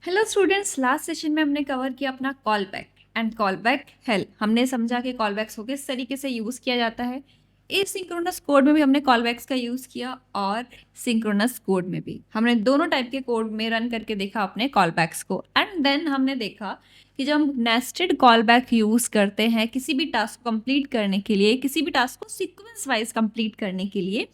Hello students, last session में हमने cover किया अपना call back and call back help. हमने समझा कि कॉल बैक्स को किस तरीके से यूज़ किया जाता है। एसिंक्रोनस कोड में भी हमने कॉल बैक्स का यूज़ किया और सिंक्रोनस कोड में भी हमने दोनों टाइप के कोड में रन करके देखा अपने कॉल बैक्स को। एंड देन हमने देखा कि जब हम नेस्टेड कॉल बैक यूज़ करते हैं किसी भी टास्क को कंप्लीट करने के लिए, किसी भी टास्क को सीक्वेंस वाइज कंप्लीट करने के लिए,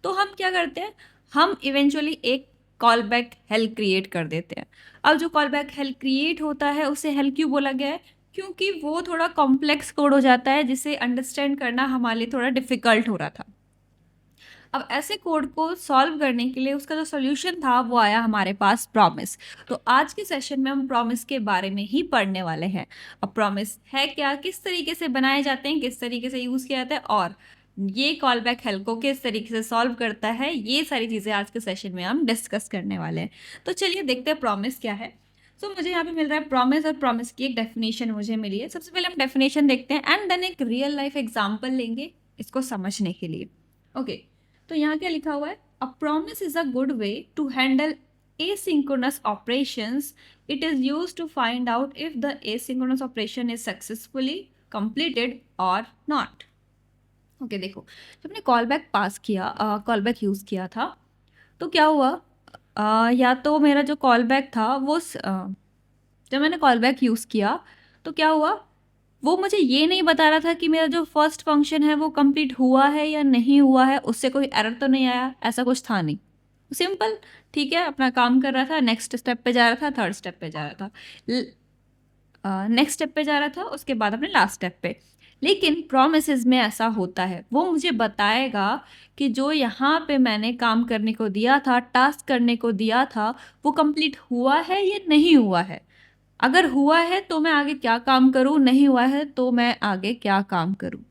तो हम क्या करते हैं, हम इवेंचुअली एक कॉल बैक हेल्प क्रिएट कर देते हैं। अब जो कॉल बैक हेल्प क्रिएट होता है उसे हेल्प क्यों बोला गया है? क्योंकि वो थोड़ा कॉम्प्लेक्स कोड हो जाता है जिसे अंडरस्टैंड करना हमारे लिए थोड़ा डिफिकल्ट हो रहा था। अब ऐसे कोड को सॉल्व करने के लिए उसका जो सोल्यूशन था वो आया हमारे पास प्रॉमिस। तो आज के सेशन में हम प्रॉमिस के बारे में ही पढ़ने वाले हैं। अब प्रॉमिस है क्या, किस तरीके से बनाए जाते हैं, किस तरीके से यूज़ किया जाता है और ये कॉल बैक हेल्प को किस तरीके से सॉल्व करता है, ये सारी चीज़ें आज के सेशन में हम डिस्कस करने वाले हैं। तो चलिए देखते हैं प्रॉमिस क्या है। सो मुझे यहाँ पे मिल रहा है प्रॉमिस, और प्रॉमिस की एक डेफिनेशन मुझे मिली है। सबसे पहले हम डेफिनेशन देखते हैं एंड देन एक रियल लाइफ एग्जाम्पल लेंगे इसको समझने के लिए। ओके, तो यहाँ क्या लिखा हुआ है? A promise is a good way to handle asynchronous operations. It is used to find out if the asynchronous operation is successfully completed or not. Okay, देखो, जब मैंने कॉल बैक पास किया, कॉल बैक यूज़ किया था, तो क्या हुआ? या तो मेरा जो कॉल बैक था वो जब मैंने कॉल बैक यूज़ किया तो क्या हुआ, वो मुझे ये नहीं बता रहा था कि मेरा जो फर्स्ट फंक्शन है वो कंप्लीट हुआ है या नहीं हुआ है, उससे कोई एरर तो नहीं आया, ऐसा कुछ था नहीं। सिंपल, ठीक है, अपना काम कर रहा था, नेक्स्ट स्टेप पे जा रहा था, थर्ड स्टेप पे जा रहा था, नेक्स्ट स्टेप पे जा रहा था, उसके बाद अपने लास्ट स्टेप पे। लेकिन प्रोमिसेस में ऐसा होता है, वो मुझे बताएगा कि जो यहाँ पे मैंने काम करने को दिया था, टास्क करने को दिया था, वो कंप्लीट हुआ है या नहीं हुआ है। अगर हुआ है तो मैं आगे क्या काम करूँ, नहीं हुआ है तो मैं आगे क्या काम करूँ।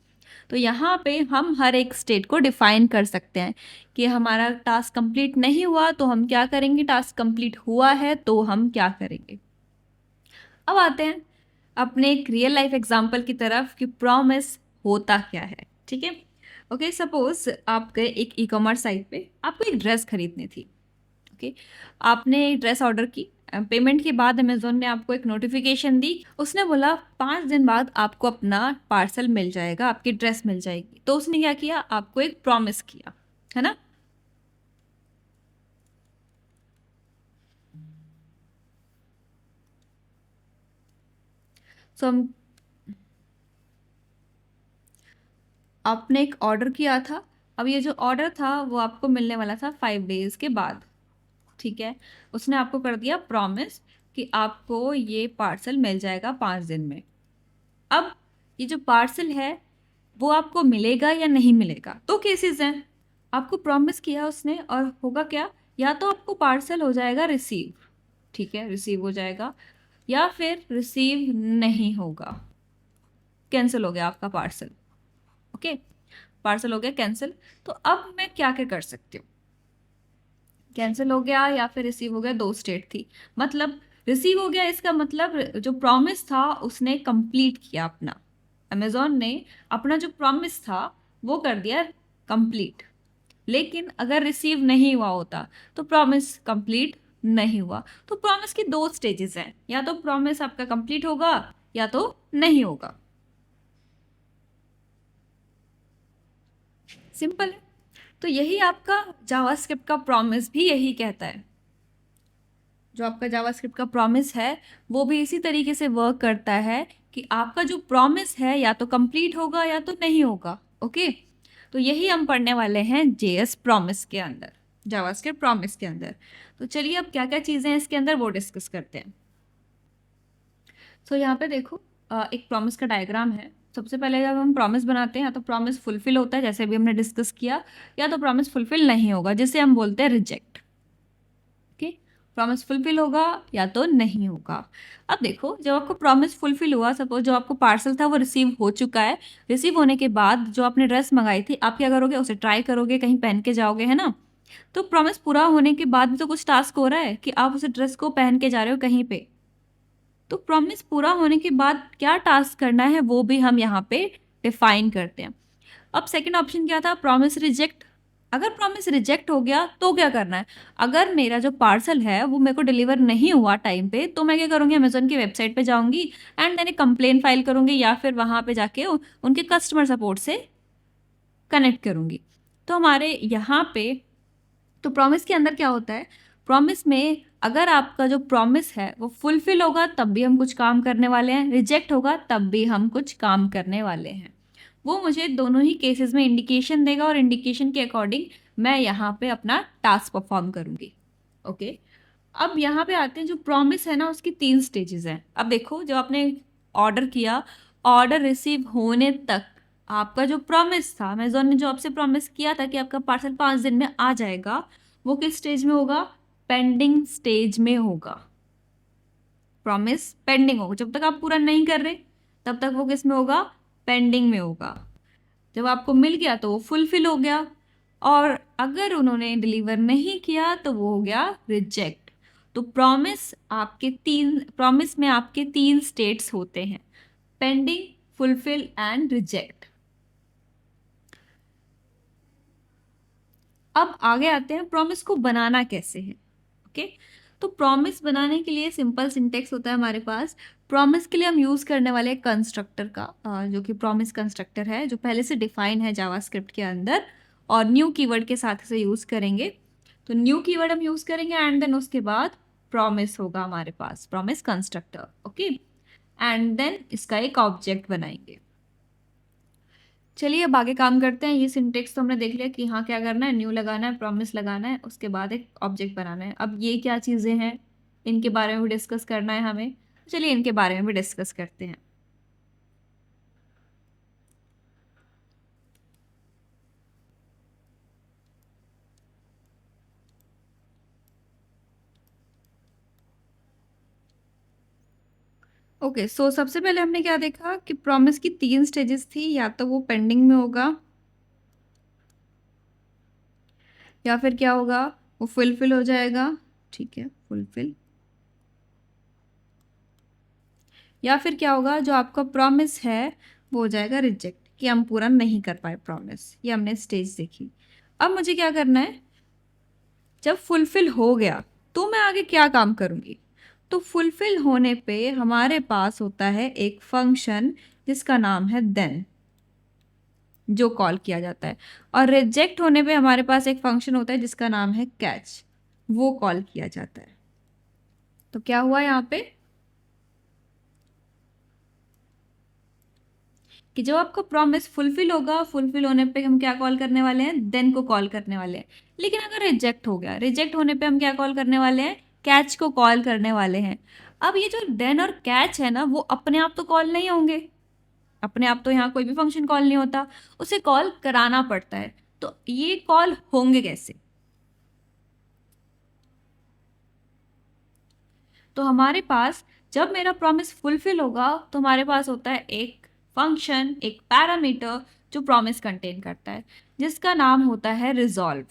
तो यहाँ पे हम हर एक स्टेट को डिफाइन कर सकते हैं कि हमारा टास्क कंप्लीट नहीं हुआ तो हम क्या करेंगे, टास्क कंप्लीट हुआ है तो हम क्या करेंगे। अब आते हैं अपने एक रियल लाइफ एग्जांपल की तरफ कि प्रॉमिस होता क्या है। ठीक है, ओके, सपोज आप गए एक ई कॉमर्स साइट पे, आपको एक ड्रेस खरीदनी थी। ओके, आपने एक ड्रेस ऑर्डर की, पेमेंट के बाद अमेजोन ने आपको एक नोटिफिकेशन दी, उसने बोला 5 दिन बाद आपको अपना पार्सल मिल जाएगा, आपकी ड्रेस मिल जाएगी। तो उसने क्या किया, आपको एक प्रॉमिस किया, है ना। सो हम आपने एक ऑर्डर किया था, अब ये जो ऑर्डर था वो आपको मिलने वाला था 5 डेज के बाद। ठीक है, उसने आपको कर दिया प्रॉमिस कि आपको ये पार्सल मिल जाएगा 5 दिन में। अब ये जो पार्सल है वो आपको मिलेगा या नहीं मिलेगा, दो केसेस हैं। आपको प्रॉमिस किया उसने और होगा क्या, या तो आपको पार्सल हो जाएगा रिसीव, ठीक है, रिसीव हो जाएगा, या फिर रिसीव नहीं होगा, कैंसिल हो गया आपका पार्सल। ओके, पार्सल हो गया कैंसिल। तो अब मैं क्या क्या कर सकती हूँ, कैंसिल हो गया या फिर रिसीव हो गया, दो स्टेट थी। मतलब रिसीव हो गया, इसका मतलब जो प्रॉमिस था उसने कंप्लीट किया अपना, अमेजोन ने अपना जो प्रॉमिस था वो कर दिया कंप्लीट। लेकिन अगर रिसीव नहीं हुआ होता तो प्रॉमिस कंप्लीट नहीं हुआ। तो प्रॉमिस की दो स्टेजेस हैं, या तो प्रॉमिस आपका कंप्लीट होगा या तो नहीं होगा। सिंपल है। तो यही आपका जावास्क्रिप्ट का प्रॉमिस भी यही कहता है। जो आपका जावास्क्रिप्ट का प्रॉमिस है वो भी इसी तरीके से वर्क करता है कि आपका जो प्रॉमिस है या तो कंप्लीट होगा या तो नहीं होगा। ओके, तो यही हम पढ़ने वाले हैं जेएस प्रॉमिस के अंदर, जावास्क्रिप्ट प्रॉमिस के अंदर। तो चलिए अब क्या क्या चीज़ें हैं इसके अंदर वो डिस्कस करते हैं। सो यहाँ पे देखो, एक प्रॉमिस का डायग्राम है। सबसे पहले जब हम प्रॉमिस बनाते हैं या तो प्रॉमिस फुलफिल होता है जैसे भी हमने डिस्कस किया, या तो प्रॉमिस फुलफिल नहीं होगा जिसे हम बोलते हैं रिजेक्ट। ओके, प्रॉमिस फुलफिल होगा या तो नहीं होगा। अब देखो, जब आपको प्रॉमिस फुलफिल हुआ, सपोज जो आपको पार्सल था वो रिसीव हो चुका है, रिसीव होने के बाद जो आपने ड्रेस मंगाई थी आप क्या करोगे, उसे ट्राई करोगे, कहीं पहन के जाओगे, है ना। तो प्रॉमिस पूरा होने के बाद भी तो कुछ टास्क हो रहा है कि आप उस ड्रेस को पहन के जा रहे हो कहीं पे। तो प्रॉमिस पूरा होने के बाद क्या टास्क करना है वो भी हम यहाँ पे डिफाइन करते हैं। अब सेकंड ऑप्शन क्या था, प्रॉमिस रिजेक्ट। अगर प्रॉमिस रिजेक्ट हो गया तो क्या करना है? अगर मेरा जो पार्सल है वो मेरे को डिलीवर नहीं हुआ टाइम पे, तो मैं क्या करूँगी, अमेज़न की वेबसाइट पे जाऊँगी एंड देन एक कंप्लेंट फाइल करूँगी या फिर वहाँ पे जाके उनके कस्टमर सपोर्ट से कनेक्ट करूँगी। तो हमारे यहाँ पे तो प्रॉमिस के अंदर क्या होता है, प्रॉमिस में अगर आपका जो प्रॉमिस है वो फुलफिल होगा तब भी हम कुछ काम करने वाले हैं, रिजेक्ट होगा तब भी हम कुछ काम करने वाले हैं। वो मुझे दोनों ही केसेस में इंडिकेशन देगा और इंडिकेशन के अकॉर्डिंग मैं यहाँ पे अपना टास्क परफॉर्म करूँगी। ओके, अब यहाँ पे आते हैं, जो प्रॉमिस है ना उसकी 3 स्टेजेस हैं। अब देखो, जब आपने ऑर्डर किया, ऑर्डर रिसीव होने तक आपका जो प्रॉमिस था, अमेज़न ने जो आपसे प्रॉमिस किया था कि आपका पार्सल 5 दिन में आ जाएगा, वो किस स्टेज में होगा? पेंडिंग स्टेज में होगा। प्रॉमिस पेंडिंग होगा, जब तक आप पूरा नहीं कर रहे तब तक वो किस में होगा? पेंडिंग में होगा। जब आपको मिल गया तो वो फुलफिल हो गया, और अगर उन्होंने डिलीवर नहीं किया तो वो हो गया रिजेक्ट। तो प्रॉमिस में आपके 3 स्टेट्स होते हैं, पेंडिंग, फुलफिल एंड रिजेक्ट। अब आगे आते हैं, प्रॉमिस को बनाना कैसे है। ओके, तो प्रॉमिस बनाने के लिए सिंपल सिंटेक्स होता है हमारे पास। प्रॉमिस के लिए हम यूज़ करने वाले कंस्ट्रक्टर का, जो कि प्रॉमिस कंस्ट्रक्टर है, जो पहले से डिफाइन है जावास्क्रिप्ट के अंदर, और न्यू कीवर्ड के साथ इसे यूज़ करेंगे। तो न्यू कीवर्ड हम यूज़ करेंगे एंड देन उसके बाद प्रॉमिस होगा हमारे पास, promise constructor. Okay, and then इसका एक ऑब्जेक्ट बनाएंगे। चलिए अब आगे काम करते हैं। ये सिंटेक्स तो हमने देख लिया कि हाँ क्या करना है, न्यू लगाना है, प्रॉमिस लगाना है, उसके बाद एक ऑब्जेक्ट बनाना है। अब ये क्या चीज़ें हैं, इनके बारे में भी डिस्कस करना है हमें। चलिए इनके बारे में भी डिस्कस करते हैं। ओके, सो सबसे पहले हमने क्या देखा कि प्रॉमिस की 3 स्टेजेस थी, या तो वो पेंडिंग में होगा, या फिर क्या होगा, वो फुलफिल हो जाएगा। ठीक है, फुलफिल। या फिर क्या होगा, जो आपका प्रॉमिस है वो हो जाएगा रिजेक्ट, कि हम पूरा नहीं कर पाए प्रॉमिस। ये हमने स्टेज देखी। अब मुझे क्या करना है, जब फुलफिल हो गया तो मैं आगे क्या काम करूँगी। तो फुलफिल होने पे हमारे पास होता है एक फंक्शन जिसका नाम है देन, जो कॉल किया जाता है। और रिजेक्ट होने पे हमारे पास एक फंक्शन होता है जिसका नाम है कैच, वो कॉल किया जाता है। तो क्या हुआ यहाँ पे कि जब आपका प्रॉमिस फुलफिल होगा, फुलफिल होने पे हम क्या कॉल करने वाले हैं, देन को कॉल करने वाले हैं। लेकिन अगर रिजेक्ट हो गया, रिजेक्ट होने पे हम क्या कॉल करने वाले हैं, कैच को कॉल करने वाले हैं। अब ये जो देन और कैच है ना, वो अपने आप तो कॉल नहीं होंगे, अपने आप तो यहाँ कोई भी फंक्शन कॉल नहीं होता, उसे कॉल कराना पड़ता है। तो ये कॉल होंगे कैसे? तो हमारे पास जब मेरा प्रॉमिस फुलफिल होगा तो हमारे पास होता है एक फंक्शन, एक पैरामीटर जो प्रॉमिस कंटेन करता है, जिसका नाम होता है रिजॉल्व।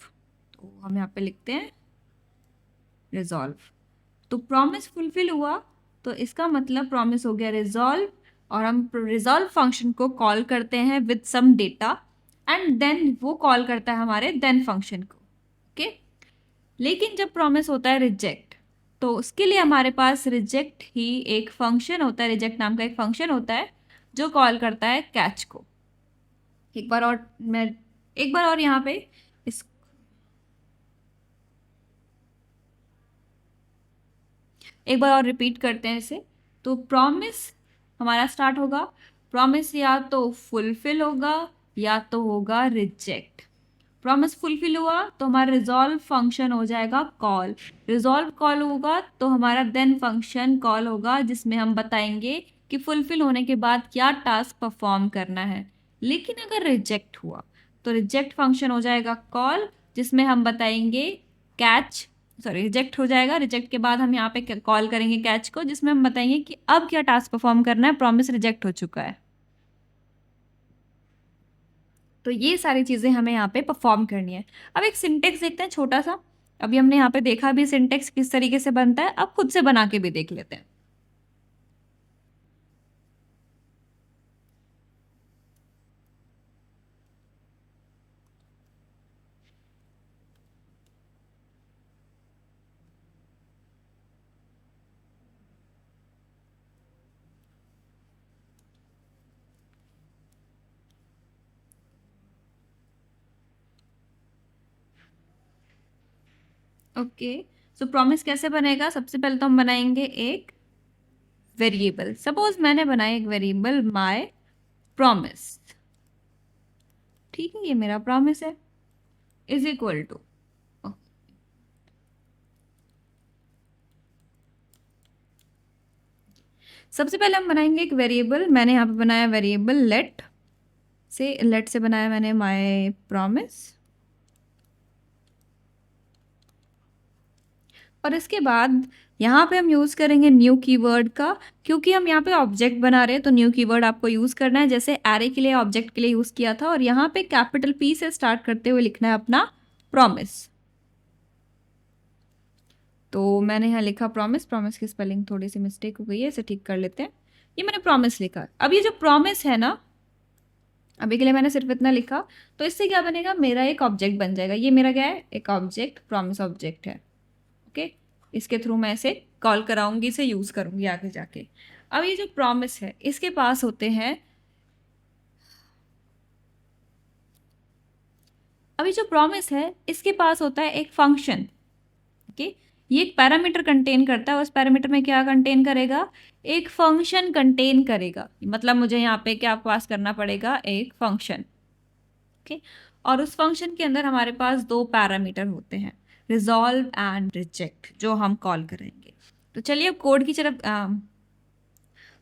तो हम यहाँ पे लिखते हैं रिजॉल्व। तो प्रॉमिस फुलफिल हुआ तो इसका मतलब प्रॉमिस हो गया रिजॉल्व, और हम रिजॉल्व फंक्शन को कॉल करते हैं with some data, and then वो कॉल करता है हमारे देन फंक्शन को। ओके, लेकिन जब प्रॉमिस होता है रिजेक्ट, तो उसके लिए हमारे पास रिजेक्ट ही एक फंक्शन होता है, रिजेक्ट नाम का एक फंक्शन होता है जो कॉल करता है कैच को। एक बार और मैं एक बार और यहाँ पे इस एक बार और रिपीट करते हैं इसे। तो प्रॉमिस हमारा स्टार्ट होगा, प्रॉमिस या तो फुलफिल होगा या तो होगा रिजेक्ट। प्रॉमिस फुलफिल हुआ तो हमारा रिजॉल्व फंक्शन हो जाएगा कॉल, रिजॉल्व कॉल होगा तो हमारा देन फंक्शन कॉल होगा, जिसमें हम बताएंगे कि फुलफिल होने के बाद क्या टास्क परफॉर्म करना है। लेकिन अगर रिजेक्ट हुआ तो रिजेक्ट फंक्शन हो जाएगा कॉल, जिसमें हम बताएंगे कैच, सॉरी रिजेक्ट हो जाएगा, रिजेक्ट के बाद हम यहाँ पे कॉल करेंगे कैच को, जिसमें हम बताएंगे कि अब क्या टास्क परफॉर्म करना है, प्रॉमिस रिजेक्ट हो चुका है। तो ये सारी चीज़ें हमें यहाँ पे परफॉर्म करनी है। अब एक सिंटेक्स देखते हैं छोटा सा। अभी हमने यहाँ पे देखा भी सिंटेक्स किस तरीके से बनता है, अब खुद से बना के भी देख लेते हैं। ओके, सो प्रॉमिस कैसे बनेगा? सबसे पहले तो हम बनाएंगे एक वेरिएबल। सपोज मैंने बनाया एक वेरिएबल माय प्रॉमिस, ठीक है, ये मेरा प्रॉमिस है, इज इक्वल टू, सबसे पहले हम बनाएंगे एक वेरिएबल। मैंने यहाँ पे बनाया वेरिएबल लेट से बनाया मैंने माय प्रॉमिस, और इसके बाद यहाँ पे हम यूज़ करेंगे न्यू कीवर्ड का, क्योंकि हम यहाँ पे ऑब्जेक्ट बना रहे हैं तो न्यू कीवर्ड आपको यूज़ करना है, जैसे एरे के लिए ऑब्जेक्ट के लिए यूज़ किया था। और यहाँ पे कैपिटल पी से स्टार्ट करते हुए लिखना है अपना प्रॉमिस। तो मैंने यहाँ लिखा प्रॉमिस, प्रॉमिस की स्पेलिंग थोड़ी सी मिस्टेक हो गई है, इसे ठीक कर लेते हैं। ये मैंने प्रॉमिस लिखा। अब ये जो प्रॉमिस है ना, अभी के लिए मैंने सिर्फ इतना लिखा, तो इससे क्या बनेगा, मेरा एक ऑब्जेक्ट बन जाएगा। ये मेरा क्या है, एक ऑब्जेक्ट, प्रॉमिस ऑब्जेक्ट है। ओके, इसके थ्रू मैं इसे कॉल कराऊंगी, इसे यूज़ करूंगी आगे जाके। अब ये जो प्रॉमिस है, इसके पास होते हैं, अभी जो प्रॉमिस है इसके पास होता है एक फंक्शन। ओके, ये एक पैरामीटर कंटेन करता है, उस पैरामीटर में क्या कंटेन करेगा, एक फंक्शन कंटेन करेगा। मतलब मुझे यहाँ पे क्या पास करना पड़ेगा, एक फंक्शन। ओके, और उस फंक्शन के अंदर हमारे पास दो पैरामीटर होते हैं, रिजॉल्व एंड रिजेक्ट, जो हम कॉल करेंगे। तो चलिए अब कोड की तरफ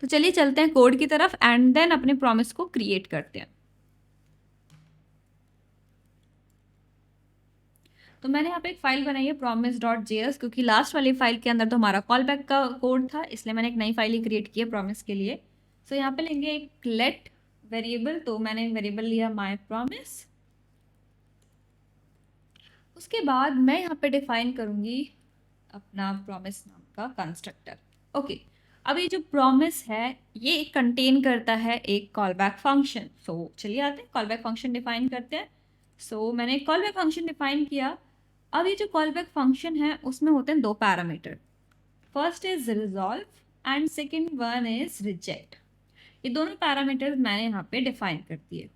तो चलिए चलते हैं कोड की तरफ एंड देन अपने प्रॉमिस को क्रिएट करते हैं। तो मैंने यहाँ पे एक फाइल बनाई है promise.js, क्योंकि लास्ट वाली फाइल के अंदर तो हमारा कॉल बैक का कोड था, इसलिए मैंने एक नई फाइल ही क्रिएट की है प्रॉमिस के लिए। सो यहाँ पे लेंगे एक लेट वेरिएबल, तो मैंने वेरिएबल लिया माय प्रॉमिस। उसके बाद मैं यहाँ पे डिफाइन करूँगी अपना प्रॉमिस नाम का कंस्ट्रक्टर। ओके, अब ये जो प्रॉमिस है ये कंटेन करता है एक कॉल बैक फंक्शन। सो चलिए आते हैं कॉल बैक फंक्शन डिफाइन करते हैं। सो मैंने कॉल बैक फंक्शन डिफाइन किया। अब ये जो कॉल बैक फंक्शन है उसमें होते हैं दो parameter, first is resolve and second one is reject. ये दोनों पैरामीटर्स मैंने यहाँ पे डिफाइन कर दिए,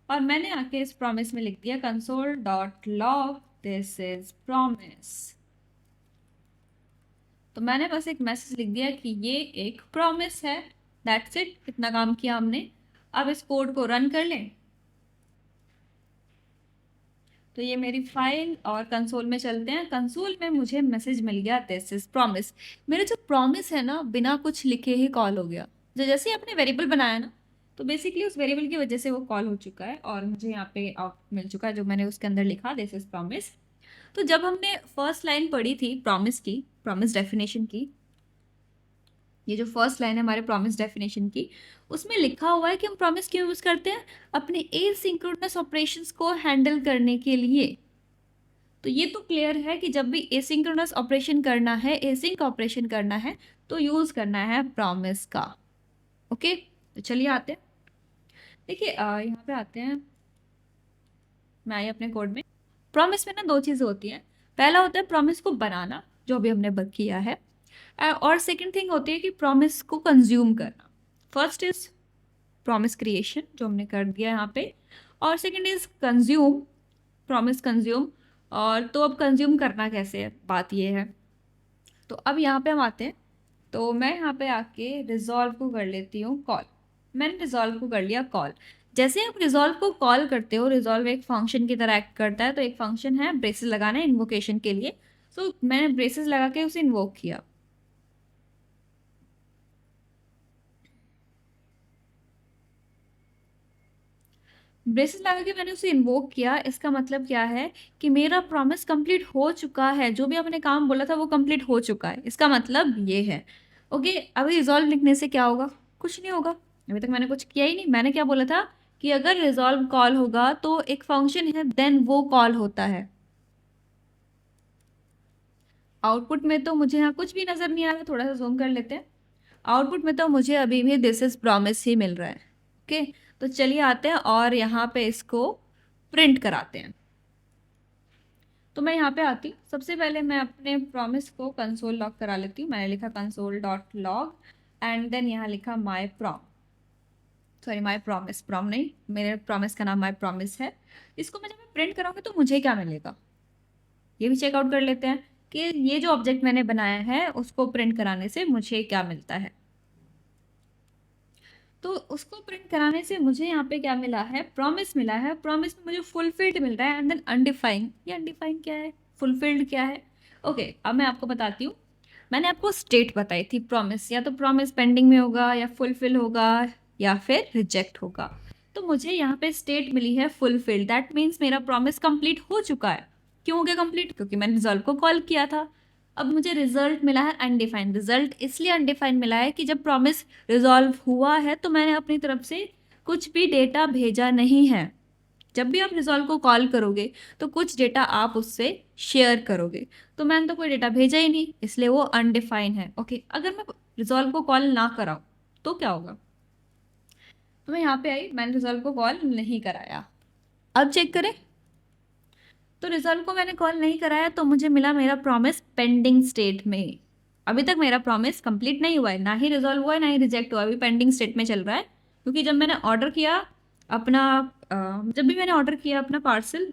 और मैंने आके इस प्रॉमिस में लिख दिया console.log दिस इज प्रॉमिस। तो मैंने बस एक मैसेज लिख दिया कि ये एक प्रॉमिस है, दैट्स इट, इतना काम किया हमने। अब इस कोड को रन कर लें। तो ये मेरी फाइल, और कंसोल में चलते हैं। कंसोल में मुझे मैसेज मिल गया दिस इज प्रॉमिस। मेरा जो प्रॉमिस है ना, बिना कुछ लिखे ही कॉल हो गया। जो जैसे ही आपने वेरिएबल बनाया ना, तो बेसिकली उस वेरिएबल की वजह से वो कॉल हो चुका है, और मुझे यहाँ पे आउटपुट मिल चुका है जो मैंने उसके अंदर लिखा दिस इज प्रॉमिस। तो जब हमने फर्स्ट लाइन पढ़ी थी प्रॉमिस की, प्रॉमिस डेफिनेशन की, ये जो फर्स्ट लाइन है हमारे प्रॉमिस डेफिनेशन की, उसमें लिखा हुआ है कि हम प्रॉमिस क्यों यूज़ करते हैं, अपने एसिंक्रोनस ऑपरेशंस को हैंडल करने के लिए। तो ये तो क्लियर है कि जब भी एसिंक्रोनस ऑपरेशन करना है, एसिंक ऑपरेशन करना है, तो यूज़ करना है प्रॉमिस का। ओके, तो चलिए आते हैं, देखिए यहाँ पे आते हैं, मैं आई अपने कोड में। प्रॉमिस में ना दो चीज़ें होती हैं। पहला होता है प्रॉमिस को बनाना, जो अभी हमने किया है, और सेकंड थिंग होती है कि प्रॉमिस को कंज्यूम करना। फर्स्ट इज प्रॉमिस क्रिएशन, जो हमने कर दिया यहाँ पे, और second is consume, promise consume. और तो अब कंज्यूम करना कैसे है, बात ये है। तो अब यहाँ पे हम आते हैं, तो मैं यहाँ पे आके रिजॉल्व को कर लेती हूँ कॉल। मैंने रिजॉल्व को कर लिया कॉल। जैसे आप रिजॉल्व को कॉल करते हो, रिजॉल्व एक फंक्शन की तरह एक्ट करता है। तो एक फंक्शन है ब्रेसेस लगाना है इन्वोकेशन के लिए, सो मैंने ब्रेसेस लगा के उसे इन्वोक किया। ब्रेसेस लगा के मैंने उसे इन्वोक किया, इसका मतलब क्या है कि मेरा प्रॉमिस कंप्लीट हो चुका है, जो भी आपने काम बोला था वो कंप्लीट हो चुका है, इसका मतलब ये है। ओके, अभी रिजॉल्व लिखने से क्या होगा, कुछ नहीं होगा, अभी तक मैंने कुछ किया ही नहीं। मैंने क्या बोला था कि अगर रिजॉल्व कॉल होगा तो एक फंक्शन है देन वो कॉल होता है। आउटपुट में तो मुझे यहाँ कुछ भी नज़र नहीं आ रहा, थोड़ा सा जूम कर लेते हैं। आउटपुट में तो मुझे अभी भी दिस इज प्रॉमिस ही मिल रहा है। ओके, तो चलिए आते हैं और यहाँ पे इसको प्रिंट कराते हैं। तो मैं यहाँ पे आती हूँ, सबसे पहले मैं अपने प्रॉमिस को कंसोल लॉग करा लेती हूँ। मैंने लिखा console.log एंड देन यहाँ लिखा माई प्रॉमिस, प्रॉम नहीं, मेरे प्रॉमिस का नाम माई प्रॉमिस है। इसको मैं जब मैं प्रिंट कराऊंगी तो मुझे क्या मिलेगा, ये भी चेकआउट कर लेते हैं। कि ये जो ऑब्जेक्ट मैंने बनाया है उसको प्रिंट कराने से मुझे क्या मिलता है। तो उसको प्रिंट कराने से मुझे यहाँ पे क्या मिला है, प्रॉमिस मिला है। प्रॉमिस में मुझे फुलफिल्ड मिल रहा है एंड देन अनडिफाइंड। ये अनडिफाइंड क्या है, फुलफिल्ड क्या है। ओके, अब मैं आपको बताती हूँ। मैंने आपको स्टेट बताई थी प्रॉमिस, या तो प्रॉमिस पेंडिंग में होगा या फुलफिल होगा या फिर रिजेक्ट होगा। तो मुझे यहाँ पे स्टेट मिली है फुलफिल्ड, दैट मीन्स मेरा प्रॉमिस कंप्लीट हो चुका है। क्यों हो गया कंप्लीट, क्योंकि मैंने रिजल्ट को कॉल किया था। अब मुझे रिजल्ट मिला है अनडिफाइंड। रिजल्ट इसलिए अनडिफाइंड मिला है कि जब प्रॉमिस रिजॉल्व हुआ है तो मैंने अपनी तरफ से कुछ भी डेटा भेजा नहीं है। जब भी आप रिजॉल्व को कॉल करोगे तो कुछ डेटा आप उससे शेयर करोगे, तो मैंने तो कोई डेटा भेजा ही नहीं, इसलिए वो अनडिफाइंड है। ओके, अगर मैं रिजॉल्व को कॉल ना कराऊँ तो क्या होगा। तो मैं यहाँ पे आई, मैंने रिजॉल्व को कॉल नहीं कराया। अब चेक करें, तो रिजॉल्व को मैंने कॉल नहीं कराया तो मुझे मिला मेरा प्रॉमिस पेंडिंग स्टेट में। अभी तक मेरा प्रॉमिस कंप्लीट नहीं हुआ है, ना ही रिजॉल्व हुआ है ना ही रिजेक्ट हुआ, अभी पेंडिंग स्टेट में चल रहा है। क्योंकि जब मैंने ऑर्डर किया अपना जब भी मैंने ऑर्डर किया अपना पार्सल,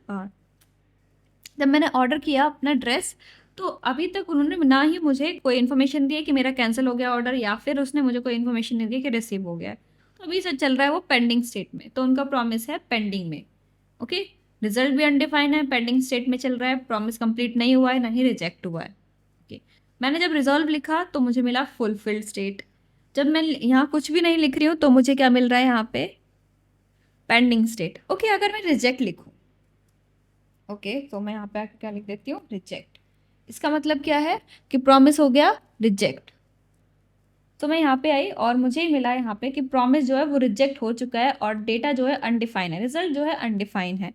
जब मैंने ऑर्डर किया अपना ड्रेस, तो अभी तक उन्होंने ना ही मुझे कोई इन्फॉर्मेशन दी है कि मेरा कैंसिल हो गया ऑर्डर, या फिर उसने मुझे कोई इन्फॉर्मेशन नहीं दी कि रिसीव हो गया है। तो अभी से चल रहा है वो पेंडिंग स्टेट में, तो उनका प्रॉमिस है पेंडिंग में। ओके, रिजल्ट भी अनडिफाइंड है, पेंडिंग स्टेट में चल रहा है, प्रॉमिस कंप्लीट नहीं हुआ है ना ही रिजेक्ट हुआ है। ओके, मैंने जब रिजॉल्व लिखा तो मुझे मिला फुलफिल्ड स्टेट। जब मैं यहाँ कुछ भी नहीं लिख रही हूँ तो मुझे क्या मिल रहा है यहाँ पे, पेंडिंग स्टेट। ओके, अगर मैं रिजेक्ट लिखूँ, ओके तो मैं यहाँ पे आके क्या लिख देती हूँ, रिजेक्ट। इसका मतलब क्या है कि प्रॉमिस हो गया रिजेक्ट। तो मैं यहाँ पे आई और मुझे ही मिला यहाँ पे कि प्रॉमिस जो है वो रिजेक्ट हो चुका है और डेटा जो है अनडिफाइन है, रिजल्ट जो है अनडिफाइन है।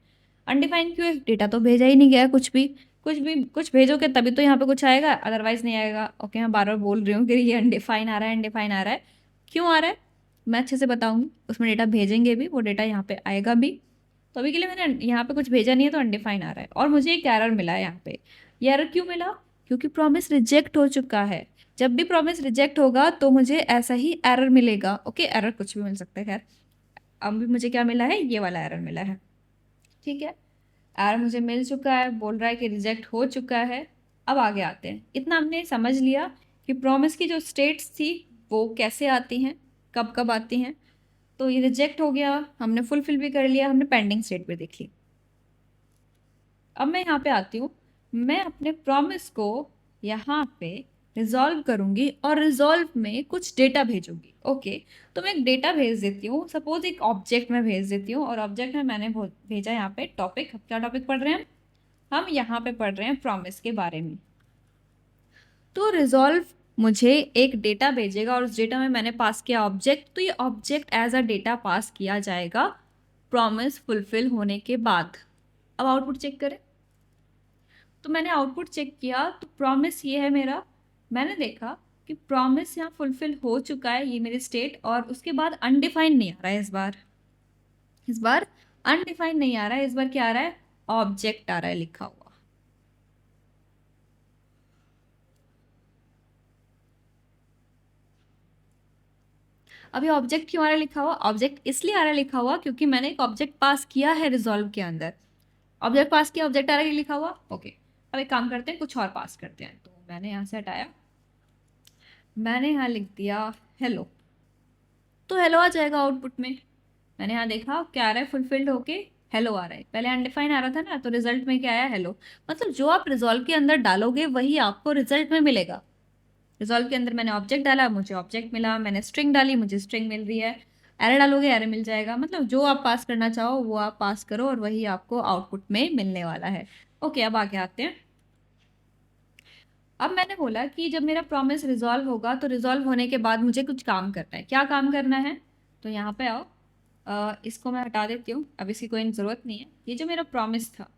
अनडिफाइन क्यों है, डेटा तो भेजा ही नहीं गया, कुछ भेजोगे तभी तो यहाँ पे कुछ आएगा, अदरवाइज नहीं आएगा। ओके, मैं बार बार बोल रही हूँ कि ये अनडिफाइन आ रहा है, अनडिफाइन आ रहा है। क्यों आ रहा है मैं अच्छे से बताऊँगी, उसमें डेटा भेजेंगे भी, वो डेटा यहाँ पे आएगा भी। तो अभी के लिए मैंने यहाँ पे कुछ भेजा नहीं है तो अनडिफाइन आ रहा है, और मुझे एक एरर मिला है यहाँ पे। ये एरर क्यों मिला, क्योंकि प्रॉमिस रिजेक्ट हो चुका है। जब भी प्रॉमिस रिजेक्ट होगा तो मुझे ऐसा ही एरर मिलेगा। ओके, एरर कुछ भी मिल सकता है, खैर अब भी मुझे क्या मिला है, ये वाला एरर मिला है। ठीक है, एरर मुझे मिल चुका है, बोल रहा है कि रिजेक्ट हो चुका है। अब आगे आते हैं, इतना हमने समझ लिया कि प्रॉमिस की जो स्टेट्स थी वो कैसे आती हैं, कब कब आती हैं। तो ये रिजेक्ट हो गया, हमने फुलफिल भी कर लिया, हमने पेंडिंग स्टेट भी देख ली। अब मैं यहाँ पे आती हूँ, मैं अपने प्रॉमिस को यहाँ पे रिजॉल्व करूँगी और रिजॉल्व में कुछ डेटा भेजूंगी। ओके, तो मैं एक डेटा भेज देती हूँ, सपोज एक ऑब्जेक्ट में भेज देती हूँ, और ऑब्जेक्ट में मैंने भेजा यहाँ पे टॉपिक। क्या टॉपिक पढ़ रहे हैं हम यहाँ पे पढ़ रहे हैं प्रॉमिस के बारे में। तो रिजॉल्व मुझे एक डेटा भेजेगा और उस डेटा में मैंने पास किया ऑब्जेक्ट, तो ये object as a data pass किया जाएगा प्रॉमिस फुलफिल होने के बाद। अब आउटपुट चेक करें, तो मैंने आउटपुट चेक किया तो प्रॉमिस ये है मेरा। मैंने देखा कि प्रॉमिस यहाँ फुलफिल हो चुका है, ये मेरी स्टेट, और उसके बाद अनडिफाइंड नहीं आ रहा है इस बार अनडिफाइंड नहीं आ रहा है, इस बार क्या आ रहा है, ऑब्जेक्ट आ रहा है लिखा हुआ। अभी ऑब्जेक्ट क्यों आ रहा है लिखा हुआ, ऑब्जेक्ट इसलिए आ रहा है लिखा हुआ क्योंकि मैंने एक ऑब्जेक्ट पास किया है रिजॉल्व के अंदर। ऑब्जेक्ट पास किया, ऑब्जेक्ट आ रहा है लिखा हुआ। ओके, अब एक काम करते हैं, कुछ और पास करते हैं। तो मैंने यहाँ से हटाया, मैंने यहाँ लिख दिया हेलो, तो हेलो आ जाएगा आउटपुट में। मैंने यहाँ देखा क्या आ रहा है, फुलफिल्ड होके हेलो आ रहा है। पहले अनडिफाइन आ रहा था ना, तो रिजल्ट में क्या आया, हेलो। मतलब जो आप रिजॉल्व के अंदर डालोगे वही आपको रिजल्ट में मिलेगा। रिजॉल्व के अंदर मैंने ऑब्जेक्ट डाला, मुझे ऑब्जेक्ट मिला, मैंने स्ट्रिंग डाली, मुझे स्ट्रिंग मिल रही है। एरर डालोगे एरर मिल जाएगा। मतलब जो आप पास करना चाहो वो आप पास करो और वही आपको आउटपुट में मिलने वाला है। ओके, अब आगे आते हैं। अब मैंने बोला कि जब मेरा प्रॉमिस रिजॉल्व होगा तो रिजॉल्व होने के बाद मुझे कुछ काम करना है। क्या काम करना है, तो यहाँ पे आओ, इसको मैं हटा देती हूँ, अब इसकी कोई ज़रूरत नहीं है। ये जो मेरा प्रॉमिस था,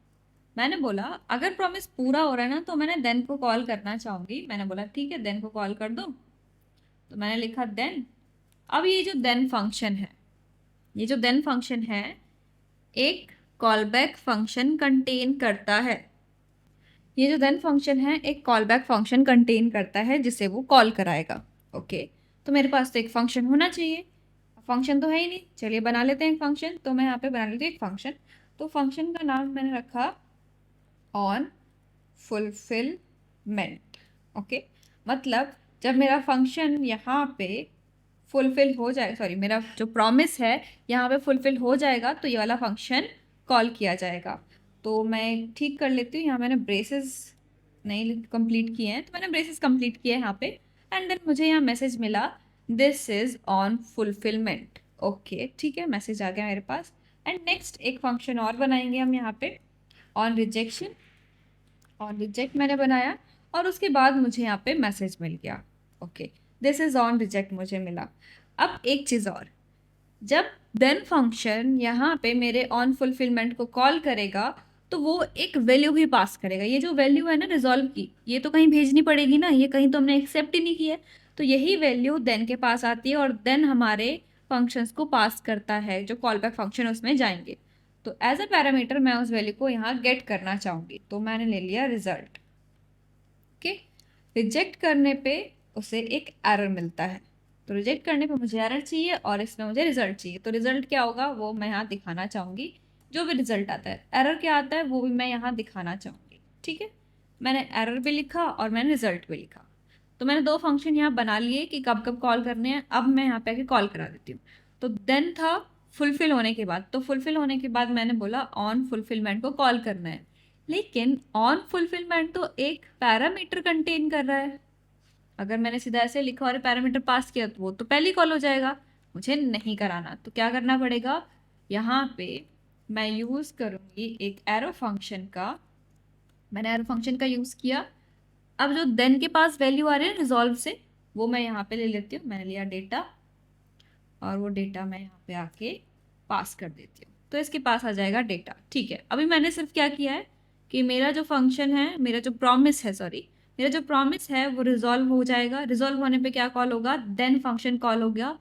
मैंने बोला अगर प्रॉमिस पूरा हो रहा है ना तो मैंने देन को कॉल करना चाहूँगी। मैंने बोला ठीक है, देन को कॉल कर दो, तो मैंने लिखा देन। अब ये जो देन फंक्शन है, ये जो देन फंक्शन है एक कॉल बैक फंक्शन कंटेन करता है। ये जो देन फंक्शन है एक कॉल बैक फंक्शन कंटेन करता है जिसे वो कॉल कराएगा। ओके, तो मेरे पास तो एक फंक्शन होना चाहिए, फंक्शन तो है ही नहीं, चलिए बना लेते हैं एक फंक्शन। तो मैं यहाँ पे बना लेती हूँ एक फंक्शन। तो फंक्शन का नाम मैंने रखा ऑन फुलफिल मेंट। ओके, मतलब जब मेरा फंक्शन यहाँ पे फुलफिल हो जाए, सॉरी मेरा जो प्रॉमिस है यहाँ पे फुलफिल हो जाएगा तो ये वाला फंक्शन कॉल किया जाएगा। तो मैं ठीक कर लेती हूँ, यहाँ मैंने ब्रेसेस नहीं कंप्लीट किए हैं, तो मैंने ब्रेसेस कंप्लीट किए हैं यहाँ पे। एंड देन मुझे यहाँ मैसेज मिला this is on fulfilment. Okay ठीक है, मैसेज आ गया मेरे पास। एंड नेक्स्ट एक फंक्शन और बनाएंगे हम यहाँ पे, ऑन रिजेक्शन। ऑन रिजेक्ट मैंने बनाया और उसके बाद मुझे यहाँ पे मैसेज मिल गया okay this is on reject मुझे मिला। अब एक चीज़ और, जब देन फंक्शन यहाँ पे मेरे ऑन फुलफिलमेंट को कॉल करेगा तो वो एक वैल्यू भी पास करेगा। ये जो वैल्यू है ना रिजॉल्व की, ये तो कहीं भेजनी पड़ेगी ना, ये कहीं तो हमने एक्सेप्ट ही नहीं किया है। तो यही वैल्यू देन के पास आती है और देन हमारे फंक्शंस को पास करता है, जो कॉल बैक फंक्शन उसमें जाएंगे। तो एज अ पैरामीटर मैं उस वैल्यू को यहाँ गेट करना चाहूँगी, तो मैंने ले लिया रिजल्ट। ओके, रिजेक्ट करने पे उसे एक एरर मिलता है, तो रिजेक्ट करने पे मुझे एरर चाहिए और इसमें मुझे रिजल्ट चाहिए। तो रिजल्ट क्या होगा वो मैं यहाँ दिखाना चाहूँगी, जो भी रिजल्ट आता है। एरर क्या आता है वो भी मैं यहाँ दिखाना चाहूँगी। ठीक है, मैंने एरर भी लिखा और मैंने रिजल्ट भी लिखा। तो मैंने दो फंक्शन यहाँ बना लिए कि कब कब कॉल करने हैं। अब मैं यहाँ पे आके कॉल करा देती हूँ। तो देन था फुलफिल होने के बाद, तो फुलफिल होने के बाद मैंने बोला ऑन फुलफिलमेंट को कॉल करना है। लेकिन ऑन फुलफिलमेंट तो एक पैरामीटर कंटेन कर रहा है। अगर मैंने सीधा ऐसे लिखा और पैरामीटर पास किया तो वो तो पहले कॉल हो जाएगा, मुझे नहीं कराना। तो क्या करना पड़ेगा, यहाँ पे मैं यूज़ करूँगी एक एरो फंक्शन का। मैंने एरो फंक्शन का यूज़ किया। अब जो देन के पास वैल्यू आ रही है रिजॉल्व से, वो मैं यहाँ पे ले लेती हूँ। मैंने लिया डेटा और वो डेटा मैं यहाँ पे आके पास कर देती हूँ, तो इसके पास आ जाएगा डेटा। ठीक है, अभी मैंने सिर्फ क्या किया है कि मेरा जो फंक्शन है, मेरा जो प्रॉमिस है, सॉरी मेरा जो प्रॉमिस है वो रिजॉल्व हो जाएगा। रिजॉल्व होने पे क्या कॉल होगा, देन फंक्शन कॉल हो गया।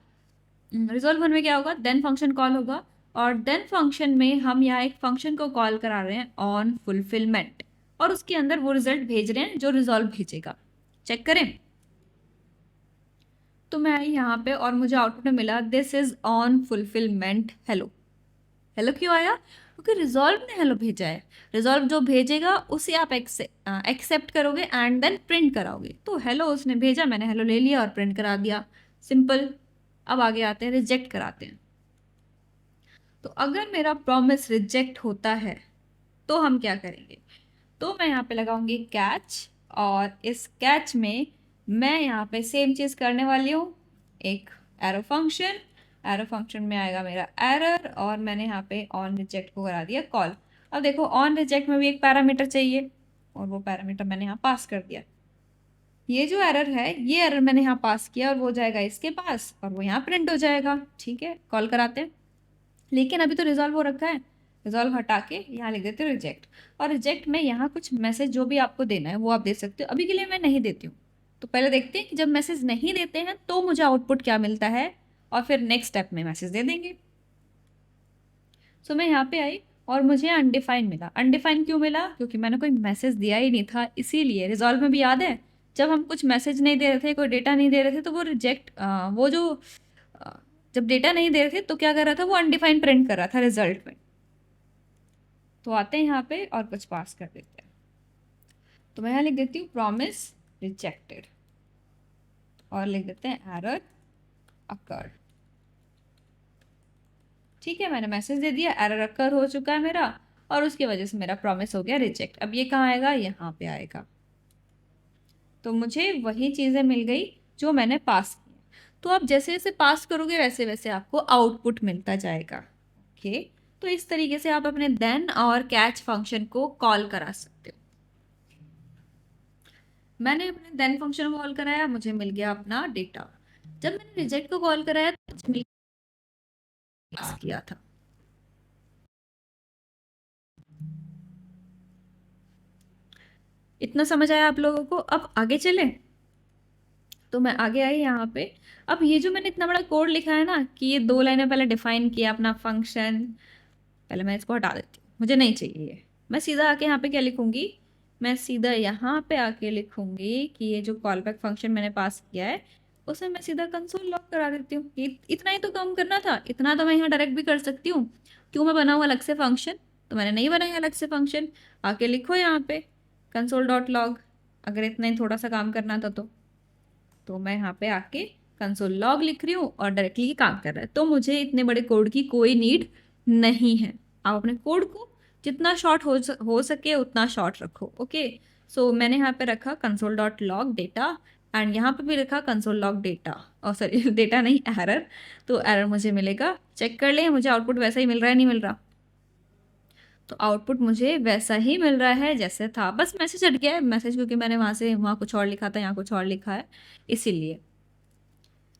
रिजॉल्व होने में क्या होगा, देन फंक्शन कॉल होगा। और देन फंक्शन में हम यहाँ एक फंक्शन को कॉल करा रहे हैं ऑन फुलफिलमेंट, और उसके अंदर वो रिजल्ट भेज रहे हैं जो रिजॉल्व भेजेगा। चेक करें, तो मैं आई यहाँ पे और मुझे आउटपुट में मिला this is on fulfilment hello. Hello क्यों आया, क्योंकि रिजॉल्व ने हेलो भेजा है। रिजॉल्व जो भेजेगा उसे आप एक्सेप्ट करोगे एंड देन प्रिंट कराओगे। तो हेलो उसने भेजा, मैंने हेलो ले लिया और प्रिंट करा दिया, सिंपल। अब आगे आते हैं, रिजेक्ट कराते हैं। तो अगर मेरा प्रॉमिस रिजेक्ट होता है तो हम क्या करेंगे, तो मैं यहाँ पे लगाऊंगी कैच, और इस कैच में मैं यहाँ पे सेम चीज़ करने वाली हूँ, एक एरो फंक्शन। एरो फंक्शन में आएगा मेरा एरर और मैंने यहाँ पे ऑन रिजेक्ट को करा दिया कॉल। अब देखो ऑन रिजेक्ट में भी एक पैरामीटर चाहिए और वो पैरामीटर मैंने यहाँ पास कर दिया। ये जो एरर है, ये एरर मैंने यहाँ पास किया और वो जाएगा इसके पास और वो यहाँ प्रिंट हो जाएगा। ठीक है, कॉल कराते हैं। लेकिन अभी तो रिजॉल्व हो रखा है, रिजॉल्व हटा के यहाँ लिख देते हो रिजेक्ट। और रिजेक्ट में यहाँ कुछ मैसेज जो भी आपको देना है वो आप दे सकते हो, अभी के लिए मैं नहीं देती हूँ। तो पहले देखते हैं कि जब मैसेज नहीं देते हैं तो मुझे आउटपुट क्या मिलता है, और फिर नेक्स्ट स्टेप में मैसेज दे देंगे। सो मैं यहाँ पे आई और मुझे अनडिफाइन मिला। अनडिफाइन क्यों मिला, क्योंकि मैंने कोई मैसेज दिया ही नहीं था, इसीलिए। रिजॉल्व में भी याद है, जब हम कुछ मैसेज नहीं दे रहे थे, कोई डेटा नहीं दे रहे थे, तो वो रिजेक्ट वो जो अ, जब डेटा नहीं दे रहे थे तो क्या कर रहा था, वो अनडिफाइंड प्रिंट कर रहा था रिजल्ट में। तो आते हैं यहाँ पे और कुछ पास कर देते हैं। तो मैं यहाँ लिख देती हूँ प्रॉमिस रिजेक्टेड और लिख देते हैं एरर अकर्ड। ठीक है, मैंने मैसेज दे दिया, एरर अकर हो चुका है मेरा, और उसकी वजह से मेरा प्रॉमिस हो गया रिजेक्ट। अब ये कहाँ आएगा, यहाँ पे आएगा। तो मुझे वही चीज़ें मिल गई जो मैंने पास की। तो आप जैसे जैसे पास करोगे वैसे वैसे आपको आउटपुट मिलता जाएगा। ओके, तो इस तरीके से आप अपने देन और कैच फंक्शन को कॉल करा सकते हो। मैंने अपने देन फंक्शन को कॉल कराया, मुझे मिल गया अपना डेटा। जब मैंने रिजेक्ट को कॉल कराया तो मुझे मिल पास किया था। इतना समझ आया आप लोगों को। अब आगे चलें, तो मैं आगे आई यहाँ पे। अब ये जो मैंने इतना बड़ा कोड लिखा है ना, कि ये दो लाइनें पहले डिफाइन किया अपना फंक्शन, पहले मैं इसको हटा देती हूँ, मुझे नहीं चाहिए ये। मैं सीधा आके यहाँ पे क्या लिखूंगी, मैं सीधा यहाँ पे आके लिखूंगी कि ये जो कॉल बैक फंक्शन मैंने पास किया है उसे मैं सीधा कंसोल लॉग करा देती हूँ। इतना ही तो काम करना था, इतना तो मैं यहाँ डायरेक्ट भी कर सकती हूँ। क्यों मैं बनाऊँ अलग से फंक्शन, तो मैंने नहीं बनाया अलग से फंक्शन। आके लिखो यहाँ पे कंसोल डॉट लॉग, अगर इतना ही थोड़ा सा काम करना था तो मैं यहाँ पे आके कंसोल लॉग लिख रही हूँ और डायरेक्टली ये काम कर रहा है। तो मुझे इतने बड़े कोड की कोई नीड नहीं है। आप अपने कोड को जितना शॉर्ट हो सके उतना शॉर्ट रखो। ओके, सो मैंने यहाँ पे रखा console dot log data and यहाँ पे भी रखा कंसोल लॉग डेटा, और सॉरी डेटा नहीं, एरर। तो एरर मुझे मिलेगा, चेक कर लें मुझे आउटपुट वैसा ही मिल रहा है नहीं मिल रहा। तो आउटपुट मुझे वैसा ही मिल रहा है जैसे था, बस मैसेज हट गया है। मैसेज क्योंकि मैंने वहाँ कुछ और लिखा था, यहाँ कुछ और लिखा है, इसीलिए।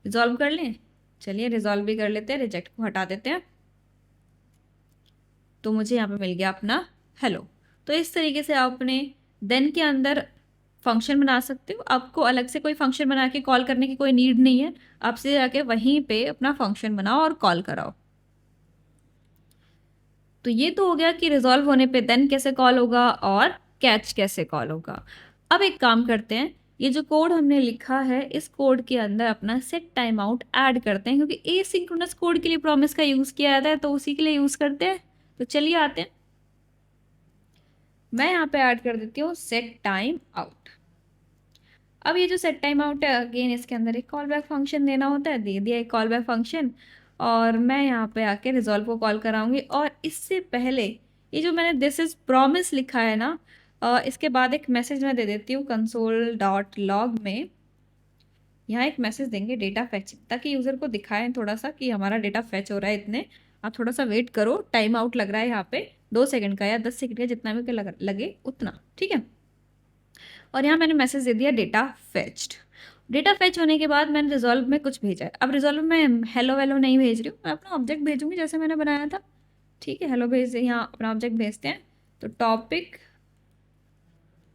रिजॉल्व कर लें, चलिए रिजॉल्व भी कर लेते हैं, रिजेक्ट को हटा देते हैं। तो मुझे यहाँ पे मिल गया अपना हेलो। तो इस तरीके से आप अपने देन के अंदर फंक्शन बना सकते हो। आपको अलग से कोई फंक्शन बना के कॉल करने की कोई नीड नहीं है, आपसे जाके वहीं पे अपना फंक्शन बनाओ और कॉल कराओ। तो ये तो हो गया कि रिजॉल्व होने पे देन कैसे कॉल होगा और कैच कैसे कॉल होगा। अब एक काम करते हैं, ये जो कोड हमने लिखा है इस कोड के अंदर अपना सेट टाइम आउट ऐड करते हैं, क्योंकि एसिंक्रोनस कोड के लिए प्रॉमिस का यूज़ किया जाता है, तो उसी के लिए यूज़ करते हैं। तो चलिए आते हैं, मैं यहाँ पे ऐड कर देती हूँ सेट टाइम आउट। अब ये जो सेट टाइम आउट है, अगेन इसके अंदर एक कॉल बैक फंक्शन देना होता है, दे दिया एक कॉल बैक फंक्शन, और मैं यहाँ पे आके रिजॉल्व को कॉल कराऊंगी। और इससे पहले ये जो मैंने दिस इज प्रॉमिस लिखा है ना, इसके बाद एक मैसेज मैं दे देती हूँ कंसोल डॉट लॉग में। यहाँ एक मैसेज देंगे डेटा फैचिंग, ताकि यूज़र को दिखाएं थोड़ा सा कि हमारा डेटा फैच हो रहा है इतने, आप थोड़ा सा वेट करो, टाइम आउट लग रहा है यहाँ पे 2 सेकंड का या 10 सेकंड का, जितना भी लगे उतना, ठीक है। और यहाँ मैंने मैसेज दे दिया डेटा फेच्ड। डेटा फेच होने के बाद मैंने रिजॉल्व में कुछ भेजा है। अब रिजॉल्व में हेलो वेलो नहीं भेज रही हूँ, मैं अपना ऑब्जेक्ट भेजूंगी जैसे मैंने बनाया था, ठीक है। हेलो भेज, यहाँ अपना ऑब्जेक्ट भेजते हैं, तो टॉपिक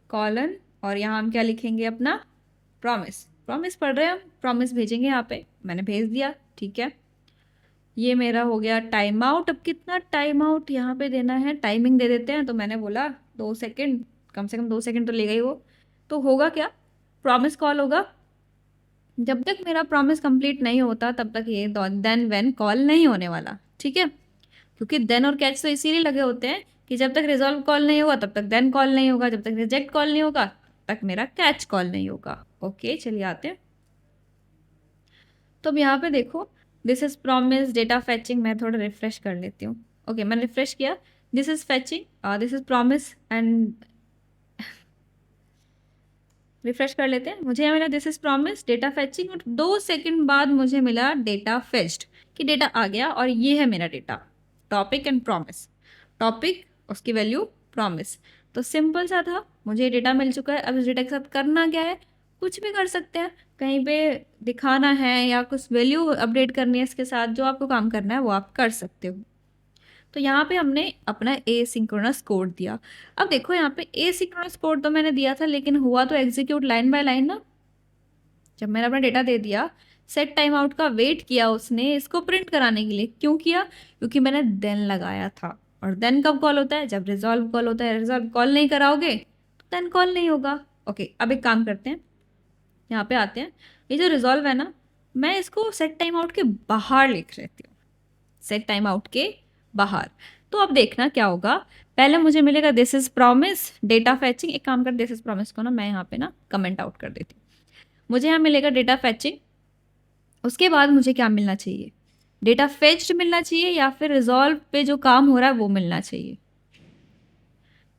कॉलन, और यहाँ हम क्या लिखेंगे, अपना प्रॉमिस। प्रॉमिस पढ़ रहे हैं हम, प्रॉमिस भेजेंगे यहाँ पे, मैंने भेज दिया, ठीक है। ये मेरा हो गया टाइम आउट। अब कितना टाइम आउट यहाँ पे देना है, टाइमिंग दे देते हैं। तो मैंने बोला 2 सेकंड, कम से कम 2 सेकंड तो लेगा ही वो। तो होगा क्या, प्रॉमिस कॉल होगा, जब तक मेरा प्रॉमिस कंप्लीट नहीं होता तब तक ये देन व्हेन कॉल नहीं होने वाला, ठीक है। क्योंकि देन और कैच तो इसीलिए लगे होते हैं कि जब तक रिजॉल्व कॉल नहीं होगा तब तक देन कॉल नहीं होगा, जब तक रिजेक्ट कॉल नहीं होगा तब तक मेरा कैच कॉल नहीं होगा। ओके, चलिए आते हैं। तो अब यहाँ पे देखो, दिस इज प्रॉमिस डेटा फैचिंग, मैं थोड़ा रिफ्रेश कर लेती हूँ। ओके, मैंने रिफ्रेश किया, this is फैचिंग, this is promise, and refresh कर लेते हैं। मुझे यहाँ मिला दिस इज प्रॉमिस डेटा फैचिंग, और 2 सेकंड बाद मुझे मिला डेटा फेच्ड, कि डेटा आ गया और ये है मेरा data, topic and promise. Topic, उसकी वैल्यू प्रॉमिस। तो सिंपल सा था, मुझे डेटा मिल चुका है। अब इस डेटा के साथ करना क्या है, कुछ भी कर सकते हैं, कहीं पे दिखाना है या कुछ वैल्यू अपडेट करनी है इसके साथ, जो आपको काम करना है वो आप कर सकते हो। तो यहाँ पे हमने अपना एसिंक्रोनस कोड दिया। अब देखो यहाँ पे एसिंक्रोनस कोड तो मैंने दिया था, लेकिन हुआ तो एग्जीक्यूट लाइन बाय लाइन ना। जब मैंने अपना डेटा दे दिया, सेट टाइम आउट का वेट किया उसने इसको प्रिंट कराने के लिए। क्यों किया, क्योंकि मैंने देन लगाया था, और देन कब कॉल होता है, जब रिजॉल्व कॉल होता है। रिजॉल्व कॉल नहीं कराओगे तो देन कॉल नहीं होगा। ओके, अब एक काम करते हैं, यहाँ पे आते हैं। ये जो रिजॉल्व है ना, मैं इसको सेट टाइम आउट के बाहर लिख लेती हूँ, सेट टाइम आउट के बाहर। तो अब देखना क्या होगा, पहले मुझे मिलेगा दिस इज प्रॉमिस डेटा फैचिंग। एक काम कर, दिस इज प्रॉमिस को ना मैं यहाँ पे ना कमेंट आउट कर देती हूँ। मुझे यहाँ मिलेगा डेटा फैचिंग, उसके बाद मुझे क्या मिलना चाहिए, डेटा फेच्ड मिलना चाहिए, या फिर रिजॉल्व पे जो काम हो रहा है वो मिलना चाहिए।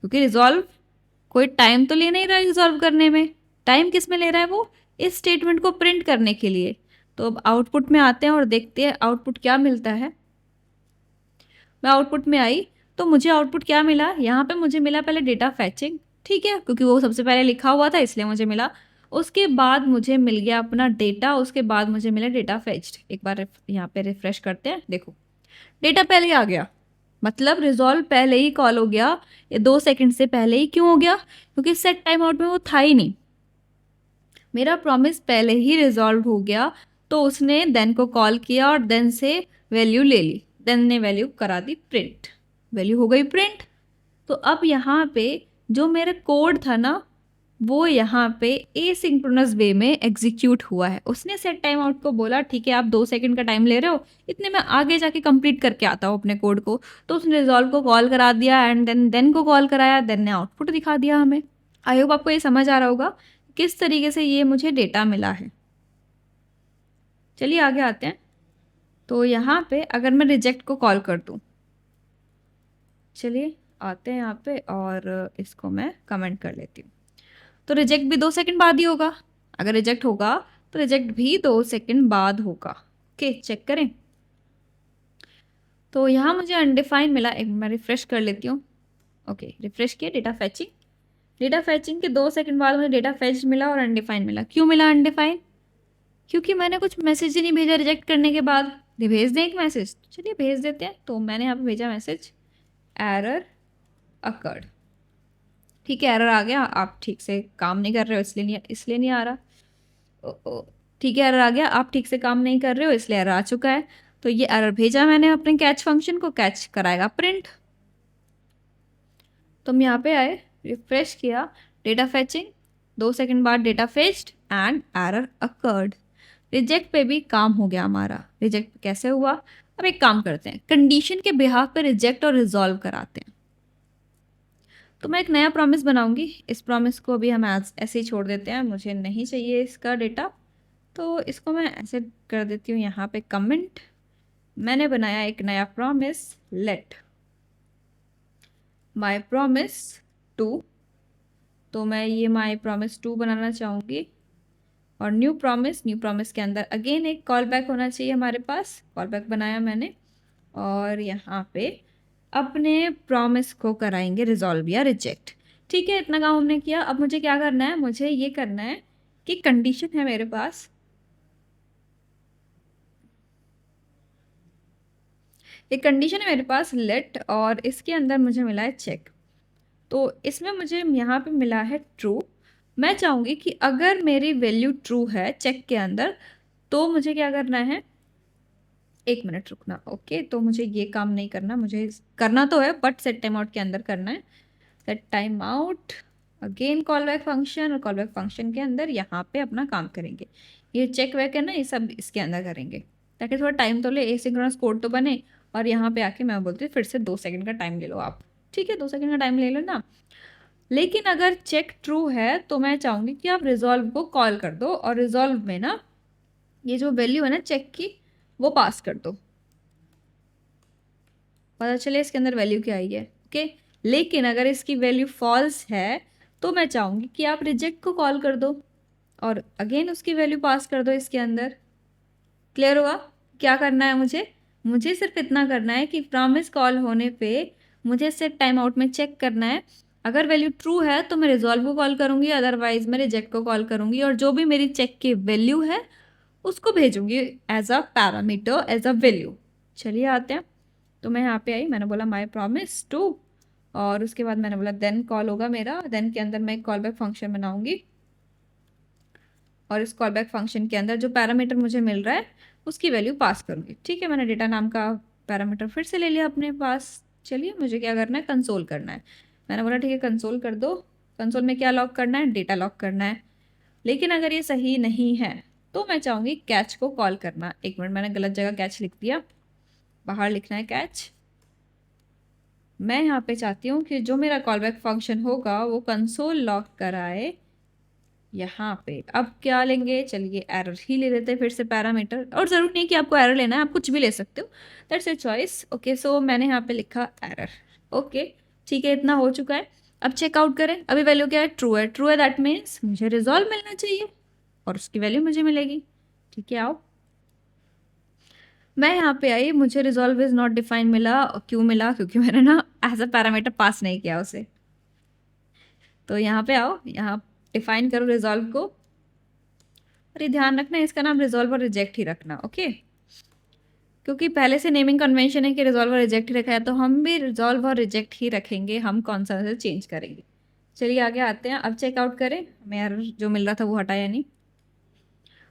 क्योंकि रिजॉल्व कोई टाइम तो ले नहीं रहा है रिजॉल्व करने में, टाइम किस में ले रहा है, वो इस स्टेटमेंट को प्रिंट करने के लिए। तो अब आउटपुट में आते हैं और देखते हैं आउटपुट क्या मिलता है। मैं आउटपुट में आई तो मुझे आउटपुट क्या मिला, यहाँ पे मुझे मिला पहले डेटा फैचिंग, ठीक है, क्योंकि वो सबसे पहले लिखा हुआ था इसलिए मुझे मिला। उसके बाद मुझे मिल गया अपना डेटा, उसके बाद मुझे मिला डेटा फेच्ड। एक बार यहाँ पे रिफ्रेश करते हैं, देखो डेटा पहले ही आ गया, मतलब रिजॉल्व पहले ही कॉल हो गया। ये 2 सेकंड से पहले ही क्यों हो गया, क्योंकि सेट टाइम आउट में वो था ही नहीं, मेरा प्रॉमिस पहले ही रिजॉल्व हो गया। तो उसने देन को कॉल किया और देन से वैल्यू ले ली, देन ने वैल्यू करा दी प्रिंट, वैल्यू हो गई प्रिंट। तो अब यहाँ पे जो मेरा कोड था ना, वो यहाँ पे एसिंक्रोनस वे में एग्जीक्यूट हुआ है। उसने सेट टाइम आउट को बोला ठीक है आप 2 सेकंड का टाइम ले रहे हो, इतने में आगे जाके कंप्लीट करके आता हूँ अपने कोड को। तो उसने रिजॉल्व को कॉल करा दिया एंड देन को कॉल कराया, देन ने आउटपुट दिखा दिया हमें। आई होप आपको ये समझ आ रहा होगा किस तरीके से ये मुझे डेटा मिला है। चलिए आगे आते हैं। तो यहाँ पे अगर मैं रिजेक्ट को कॉल कर दूँ, चलिए आते हैं यहाँ पे और इसको मैं कमेंट कर लेती हूँ। तो रिजेक्ट भी 2 सेकंड बाद ही होगा। अगर रिजेक्ट होगा तो रिजेक्ट भी 2 सेकंड बाद होगा। ओके, चेक करें। तो यहाँ मुझे अनडिफाइन मिला। एक मैं रिफ्रेश कर लेती हूँ। ओके, रिफ्रेश किया, डेटा फैचिंग के 2 सेकंड बाद मुझे डेटा फैच मिला और अनडिफाइन मिला। क्यों मिला अनडिफाइन? क्योंकि मैंने कुछ मैसेज ही नहीं भेजा रिजेक्ट करने के बाद। भेज दें एक मैसेज, चलिए भेज देते हैं। तो मैंने यहाँ पे भेजा मैसेज, एरर अकर्ड। ठीक है, एरर आ गया, आप ठीक से काम नहीं कर रहे हो इसलिए नहीं आ रहा। ठीक है, एरर आ गया, आप ठीक से काम नहीं कर रहे हो इसलिए एरर आ चुका है। तो ये एरर भेजा मैंने अपने कैच फंक्शन को, कैच कराएगा प्रिंट। तो हम यहाँ पे आए, रिफ्रेश किया, डेटा फैचिंग, 2 सेकंड बाद data fetched and error occurred. Reject पे भी काम हो गया हमारा। रिजेक्ट कैसे हुआ? अब एक काम करते हैं, कंडीशन के बिहाफ पे रिजेक्ट और रिजॉल्व कराते हैं। तो मैं एक नया प्रॉमिस बनाऊंगी। इस प्रॉमिस को अभी हम ऐसे ही छोड़ देते हैं, मुझे नहीं चाहिए इसका डेटा। तो इसको मैं ऐसे कर देती हूँ यहाँ पे कमेंट। मैंने बनाया एक नया promise, let my promise two. तो मैं ये माई प्रॉमिस टू बनाना चाहूँगी। और न्यू प्रॉमिस के अंदर अगेन एक कॉल बैक होना चाहिए हमारे पास। कॉल बैक बनाया मैंने और यहाँ पे अपने प्रॉमिस को कराएंगे रिजॉल्व या रिजेक्ट। ठीक है, इतना काम हमने किया। अब मुझे क्या करना है? मुझे ये करना है कि कंडीशन है मेरे पास, एक कंडीशन है मेरे पास लेट, और इसके अंदर मुझे मिला है चेक। तो इसमें मुझे यहाँ पे मिला है ट्रू। मैं चाहूँगी कि अगर मेरी वैल्यू ट्रू है चेक के अंदर तो मुझे क्या करना है? एक मिनट रुकना। ओके, तो मुझे ये काम नहीं करना, मुझे करना तो है बट सेट टाइम आउट के अंदर करना है। Set time out, again call back function, और कॉल बैक फंक्शन के अंदर यहाँ पे अपना काम करेंगे। ये चेक बैक है ना, ये सब इसके अंदर करेंगे ताकि थोड़ा टाइम तो ले, एसिंक्रोनस कोड तो बने। और यहाँ पे आके मैं बोलती हूँ फिर से 2 सेकंड का टाइम ले लो आप। ठीक है, 2 सेकंड का टाइम ले लो ना। लेकिन अगर चेक ट्रू है तो मैं चाहूँगी कि आप रिजॉल्व को कॉल कर दो और रिजॉल्व में ना ये जो वैल्यू है ना चेक की वो पास कर दो, पता चले इसके अंदर वैल्यू क्या आई है। ओके, लेकिन अगर इसकी वैल्यू फॉल्स है तो मैं चाहूँगी कि आप रिजेक्ट को कॉल कर दो और अगेन उसकी वैल्यू पास कर दो इसके अंदर। क्लियर हुआ? क्या करना है मुझे सिर्फ इतना करना है कि प्रॉमिस कॉल होने पे मुझे सेट टाइम आउट में चेक करना है। अगर वैल्यू ट्रू है तो मैं रिजॉल्व को कॉल करूँगी, अदरवाइज मैं रिजेक्ट को कॉल करूँगी और जो भी मेरी चेक की वैल्यू है उसको भेजूंगी as a parameter, as a value. चलिए आते हैं। तो मैं यहाँ पे आई, मैंने बोला माई प्रॉमिस टू, और उसके बाद मैंने बोला देन कॉल होगा मेरा। देन के अंदर मैं एक कॉल बैक फंक्शन बनाऊंगी और इस कॉल बैक फंक्शन के अंदर जो पैरामीटर मुझे मिल रहा है उसकी वैल्यू पास करूँगी। ठीक है, मैंने डेटा नाम का पैरामीटर फिर से ले लिया अपने पास। चलिए मुझे क्या करना है? कंसोल करना है। मैंने बोला ठीक है कंसोल कर दो। कंसोल में क्या लॉक करना है? डेटा लॉक करना है। लेकिन अगर ये सही नहीं है तो मैं चाहूँगी कैच को कॉल करना। एक मिनट, मैंने गलत जगह कैच लिख दिया, बाहर लिखना है कैच। मैं यहाँ पे चाहती हूँ कि जो मेरा कॉल बैक फंक्शन होगा वो कंसोल लॉक कराए यहाँ पे। अब क्या लेंगे? चलिए एरर ही ले लेते हैं फिर से पैरामीटर, और ज़रूरत नहीं कि आपको एरर लेना है, आप कुछ भी ले सकते हो, दैट्स योर चॉइस। ओके, सो मैंने यहाँ पे लिखा एरर। ओके, ठीक है, इतना हो चुका है। अब चेकआउट करें। अभी वैल्यू क्या है? ट्रू है। ट्रू है दैट मीन्स मुझे रिजॉल्व मिलना चाहिए और उसकी वैल्यू मुझे मिलेगी। ठीक है, आओ। मैं यहाँ पे आई, मुझे रिजॉल्व इज नॉट डिफाइन मिला। क्यों मिला? क्योंकि मैंने ना एज अ पैरामीटर पास नहीं किया उसे। तो यहाँ पे आओ, यहाँ डिफाइन करो रिजॉल्व को। अरे ध्यान रखना इसका नाम रिजॉल्व और रिजेक्ट ही रखना। ओके, क्योंकि पहले से नेमिंग कन्वेंशन है कि रिजॉल्व और रिजेक्ट ही रखा है, तो हम भी रिजॉल्व और रिजेक्ट ही रखेंगे, हम कौन सा से चेंज करेंगे। चलिए आगे आते हैं। अब चेकआउट करें, हमें एरर जो मिल रहा था वो हटाया नहीं।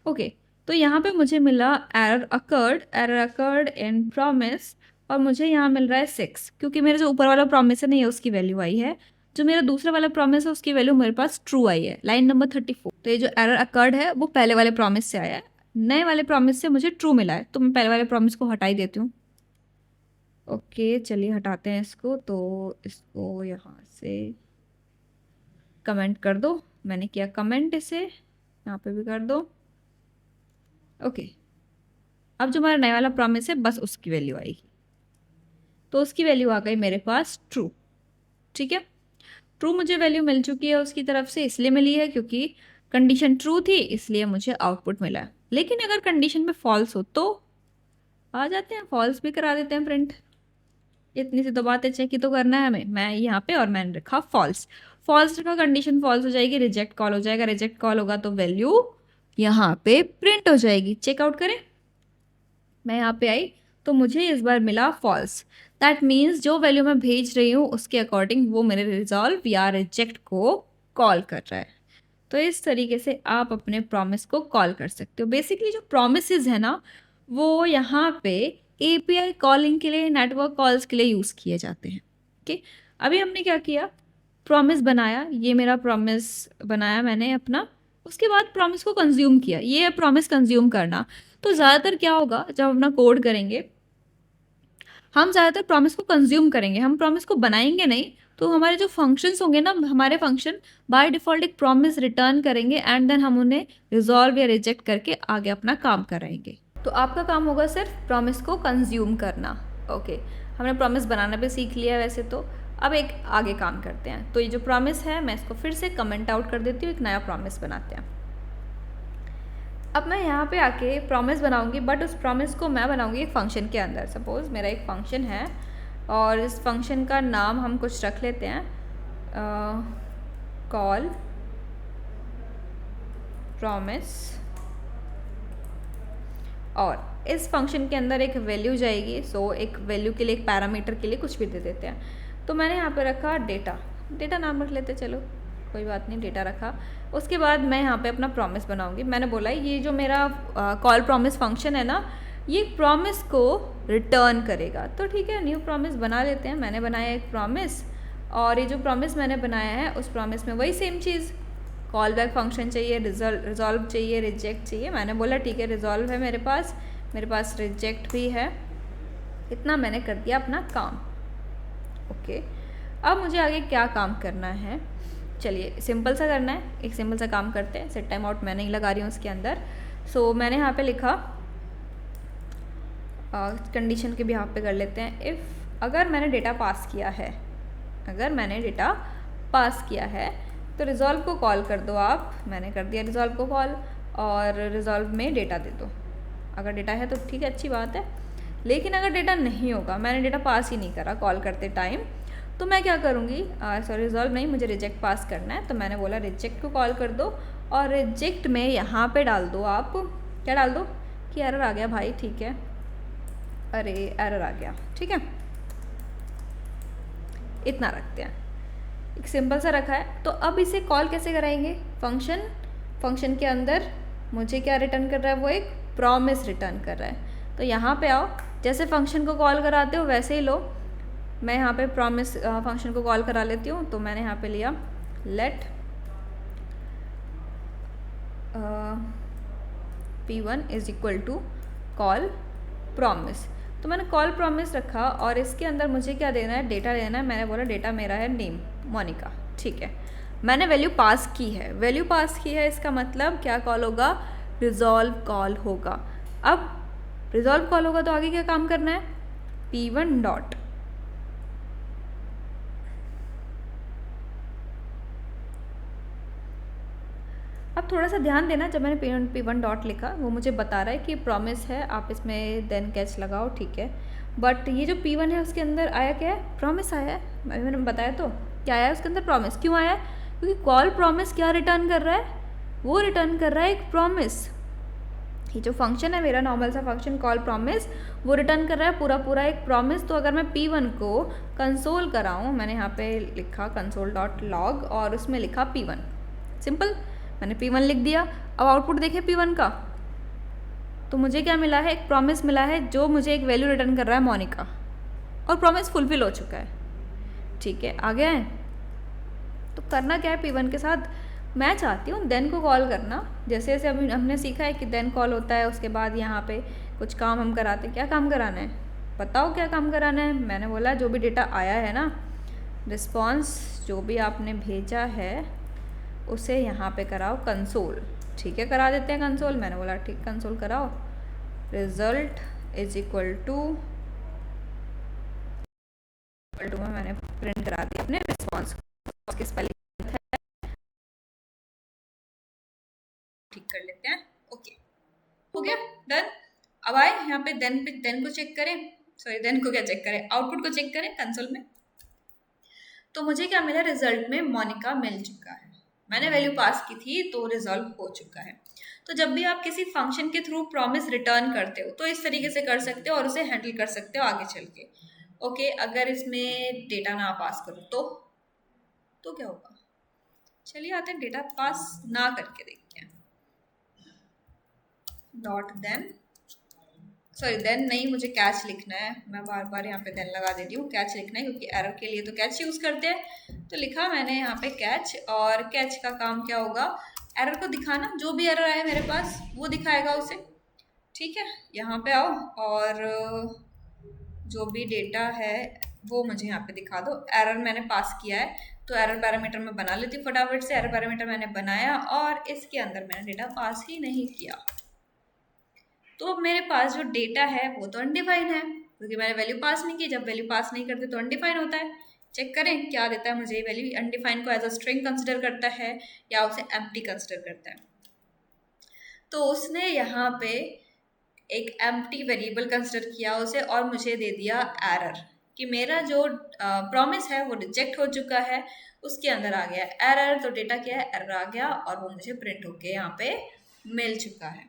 ओके, तो यहाँ पे मुझे मिला एरर अकर्ड इन प्रॉमिस, और मुझे यहाँ मिल रहा है 6, क्योंकि मेरा जो ऊपर वाला प्रॉमिस है नहीं है उसकी वैल्यू आई है। जो मेरा दूसरा वाला प्रॉमिस है उसकी वैल्यू मेरे पास ट्रू आई है, लाइन नंबर 34। तो ये जो एरर अकर्ड है वो पहले वाले प्रॉमिस से आया है, नए वाले प्रॉमिस से मुझे ट्रू मिला है, तो मैं पहले वाले प्रॉमिस को हटा ही देती हूँ। ओके, चलिए हटाते हैं इसको। तो इसको यहाँ से कमेंट कर दो, मैंने किया कमेंट, इसे यहाँ पे भी कर दो। ओके, अब जो हमारा नया वाला प्रॉमिस है बस उसकी वैल्यू आएगी, तो उसकी वैल्यू आ गई मेरे पास ट्रू। ठीक है, ट्रू मुझे वैल्यू मिल चुकी है उसकी तरफ से, इसलिए मिली है क्योंकि कंडीशन ट्रू थी, इसलिए मुझे आउटपुट मिला है। लेकिन अगर कंडीशन में फॉल्स हो तो आ जाते हैं, फॉल्स भी करा देते हैं प्रिंट। इतनी सी तो बात है, चेक ही तो करना है हमें। मैं यहाँ पे और मैंने रखा फॉल्स, फॉल्स रखा, कंडीशन फॉल्स हो जाएगी, रिजेक्ट कॉल हो जाएगा, रिजेक्ट कॉल होगा तो वैल्यू यहाँ पे प्रिंट हो जाएगी। चेकआउट करें, मैं यहाँ पे आई तो मुझे इस बार मिला फॉल्स। दैट मीन्स जो वैल्यू मैं भेज रही हूँ उसके अकॉर्डिंग वो मेरे रिजॉल्व या रिजेक्ट को कॉल कर रहा है। तो इस तरीके से आप अपने प्रॉमिस को कॉल कर सकते हो। बेसिकली जो प्रॉमिसेस है ना, वो यहाँ पे एपीआई कॉलिंग के लिए, नेटवर्क कॉल्स के लिए यूज़ किए जाते हैं। ओके, अभी हमने क्या किया, प्रॉमिस बनाया, ये मेरा प्रॉमिस बनाया मैंने अपना, उसके बाद प्रॉमिस को कंज्यूम किया, ये है प्रॉमिस कंज्यूम करना। तो ज़्यादातर क्या होगा, जब अपना कोड करेंगे हम ज़्यादातर प्रॉमिस को कंज्यूम करेंगे, हम प्रॉमिस को बनाएंगे नहीं। तो हमारे जो फंक्शंस होंगे ना, हमारे फंक्शन बाय डिफ़ॉल्ट एक प्रॉमिस रिटर्न करेंगे एंड देन हम उन्हें रिजॉल्व या रिजेक्ट करके आगे अपना काम कराएंगे। तो आपका काम होगा सिर्फ प्रॉमिस को कंज्यूम करना। ओके, हमने प्रॉमिस बनाना भी सीख लिया वैसे तो। अब एक आगे काम करते हैं। तो ये जो प्रॉमिस है मैं इसको फिर से कमेंट आउट कर देती हूँ, एक नया प्रॉमिस बनाते हैं। अब मैं यहाँ पे आके प्रॉमिस बनाऊंगी, बट उस प्रॉमिस को मैं बनाऊंगी एक फंक्शन के अंदर। सपोज़ मेरा एक फंक्शन है और इस फंक्शन का नाम हम कुछ रख लेते हैं, कॉल प्रॉमिस, और इस फंक्शन के अंदर एक वैल्यू जाएगी। सो एक वैल्यू के लिए, एक पैरामीटर के लिए कुछ भी दे देते हैं। तो मैंने यहाँ पे रखा डेटा, डेटा नाम रख लेते, चलो कोई बात नहीं, डेटा रखा। उसके बाद मैं यहाँ पे अपना प्रॉमिस बनाऊंगी। मैंने बोला ये जो मेरा कॉल प्रॉमिस फंक्शन है ना, ये प्रॉमिस को रिटर्न करेगा। तो ठीक है, न्यू प्रॉमिस बना लेते हैं। मैंने बनाया एक प्रॉमिस, और ये जो प्रॉमिस मैंने बनाया है उस प्रॉमिस में वही सेम चीज़, कॉल बैक फंक्शन चाहिए, रिजॉल्व चाहिए, रिजेक्ट चाहिए। मैंने बोला ठीक है, रिजॉल्व है मेरे पास रिजेक्ट भी है, इतना मैंने कर दिया अपना काम। ओके, अब मुझे आगे क्या काम करना है, चलिए सिंपल सा करना है, एक सिंपल सा काम करते हैं। सेट टाइम आउट मैं नहीं लगा रही हूँ उसके अंदर। सो मैंने यहाँ पे लिखा, कंडीशन के भी यहाँ पे कर लेते हैं, इफ़ अगर मैंने डेटा पास किया है, अगर मैंने डेटा पास किया है तो रिजॉल्व को कॉल कर दो आप। मैंने कर दिया रिजॉल्व को कॉल, और रिजॉल्व में डेटा दे दो। अगर डेटा है तो ठीक है, अच्छी बात है। लेकिन अगर डेटा नहीं होगा, मैंने डेटा पास ही नहीं करा कॉल करते टाइम, तो मैं क्या करूँगी, सॉरी रिजॉल्व नहीं, मुझे रिजेक्ट पास करना है। तो मैंने बोला रिजेक्ट को कॉल कर दो, और रिजेक्ट में यहाँ पे डाल दो आप, क्या डाल दो कि एरर आ गया भाई, ठीक है, अरे एरर आ गया, ठीक है, इतना रखते हैं, एक सिंपल सा रखा है। तो अब इसे कॉल कैसे कराएंगे, फंक्शन के अंदर मुझे क्या रिटर्न कर रहा है, वो एक प्रॉमिस रिटर्न कर रहा है। तो यहाँ पे आओ, जैसे फंक्शन को कॉल कराते हो वैसे ही लो। मैं यहाँ पे प्रॉमिस फंक्शन को कॉल करा लेती हूँ। तो मैंने यहाँ पे लिया let p1 is equal to call promise. तो मैंने कॉल प्रॉमिस रखा, और इसके अंदर मुझे क्या देना है, डेटा देना है। मैंने बोला डेटा मेरा है नेम मोनिका, ठीक है। मैंने वैल्यू पास की है, वैल्यू पास की है, इसका मतलब क्या कॉल होगा, रिजॉल्व कॉल होगा। अब रिजॉल्व कॉल होगा तो आगे क्या काम करना है, p1 डॉट, अब थोड़ा सा ध्यान देना, जब मैंने p1 डॉट लिखा वो मुझे बता रहा है कि प्रॉमिस है, आप इसमें देन कैच लगाओ, ठीक है। बट ये जो p1 है उसके अंदर आया क्या है, प्रॉमिस आया है। मैंने बताया तो क्या आया है उसके अंदर, प्रॉमिस। क्यों आया है, क्योंकि कॉल प्रॉमिस क्या रिटर्न कर रहा है, वो रिटर्न कर रहा है एक प्रॉमिस। ये जो फंक्शन है मेरा नॉर्मल सा फंक्शन कॉल प्रॉमिस, वो रिटर्न कर रहा है पूरा एक प्रॉमिस। तो अगर मैं p1 को कंसोल कराऊँ, मैंने यहाँ पे लिखा कंसोल डॉट लॉग, और उसमें लिखा p1, सिंपल, मैंने p1 लिख दिया। अब आउटपुट देखें p1 का, तो मुझे क्या मिला है, एक प्रॉमिस मिला है जो मुझे एक वैल्यू रिटर्न कर रहा है मोनिका, और प्रॉमिस फुलफिल हो चुका है, ठीक है। आ गया है, तो करना क्या है p1 के साथ, मैं चाहती हूँ देन को कॉल करना। जैसे जैसे अभी हमने सीखा है कि देन कॉल होता है, उसके बाद यहाँ पे कुछ काम हम कराते हैं। क्या काम कराना है, बताओ क्या काम कराना है। मैंने बोला जो भी डेटा आया है ना, रिस्पॉन्स जो भी आपने भेजा है उसे यहाँ पे कराओ कंसोल। ठीक है, करा देते हैं कंसोल। मैंने बोला ठीक, कंसोल कराओ। रिजल्ट इज इक्वल टू में मैंने प्रिंट करा दिया अपने रिस्पॉन्स की स्पेलिंग ठीक कर लेते हैं। ओके, हो गया, डन। अब आए यहाँ पे देन को चेक करें, सॉरी देन को क्या चेक करें, आउटपुट को चेक करें कंसोल में। तो मुझे क्या मिला, रिजल्ट में मोनिका मिल चुका है। मैंने वैल्यू पास की थी तो रिजॉल्व हो चुका है। तो जब भी आप किसी फंक्शन के थ्रू प्रॉमिस रिटर्न करते हो तो इस तरीके से कर सकते हो और उसे हैंडल कर सकते हो आगे चल के। ओके, अगर इसमें डेटा ना पास करो तो क्या होगा, चलिए आते हैं डेटा पास ना करके देखते हैं। डॉट देन, सॉरी देन नहीं, मुझे कैच लिखना है। मैं बार बार यहाँ पे देन लगा देती हूँ, कैच लिखना है क्योंकि एरर के लिए तो कैच यूज़ करते हैं। तो लिखा मैंने यहाँ पे कैच, और कैच का काम क्या होगा, एरर को दिखाना। जो भी एरर आए मेरे पास वो दिखाएगा उसे। ठीक है, यहाँ पे आओ और जो भी डेटा है वो मुझे यहाँ पे दिखा दो। एरर मैंने पास किया है तो एरर पैरामीटर मैं बना लेती हूँ फटाफट से। एरर पैरामीटर मैंने बनाया और इसके अंदर मैंने डेटा पास ही नहीं किया, तो मेरे पास जो डेटा है वो तो अनडिफाइंड है क्योंकि मैंने वैल्यू पास नहीं की। जब वैल्यू पास नहीं करते तो अनडिफाइंड होता है। चेक करें क्या देता है मुझे वैल्यू। अनडिफाइंड को एज अ स्ट्रिंग कंसिडर करता है या उसे एम्प्टी कंसिडर करता है। तो उसने यहाँ पे एक एम्प्टी वेरिएबल कंसिडर किया उसे और मुझे दे दिया एरर कि मेरा जो प्रॉमिस है वो रिजेक्ट हो चुका है। उसके अंदर आ गया एरर, तो डेटा क्या है, एरर आ गया और वो मुझे प्रिंट होके यहाँ पे मिल चुका है।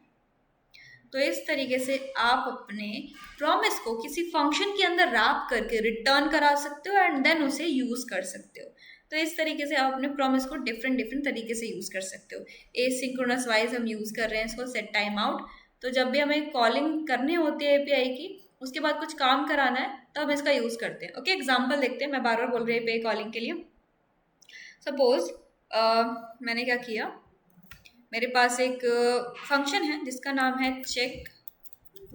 तो इस तरीके से आप अपने प्रॉमिस को किसी फंक्शन के अंदर रैप करके रिटर्न करा सकते हो एंड देन उसे यूज़ कर सकते हो। तो इस तरीके से आप अपने प्रॉमिस को डिफरेंट तरीके से यूज़ कर सकते हो। एसिंक्रोनस वाइज हम यूज़ कर रहे हैं इसको, सेट टाइम आउट। तो जब भी हमें कॉलिंग करनी होती है एपीआई की, उसके बाद कुछ काम कराना है तो हम इसका यूज़ करते हैं। ओके, एग्जाम्पल देखते हैं। मैं बार बार बोल रही हूँ एपीआई कॉलिंग के लिए। सपोज मैंने क्या किया, मेरे पास एक फंक्शन है जिसका नाम है चेक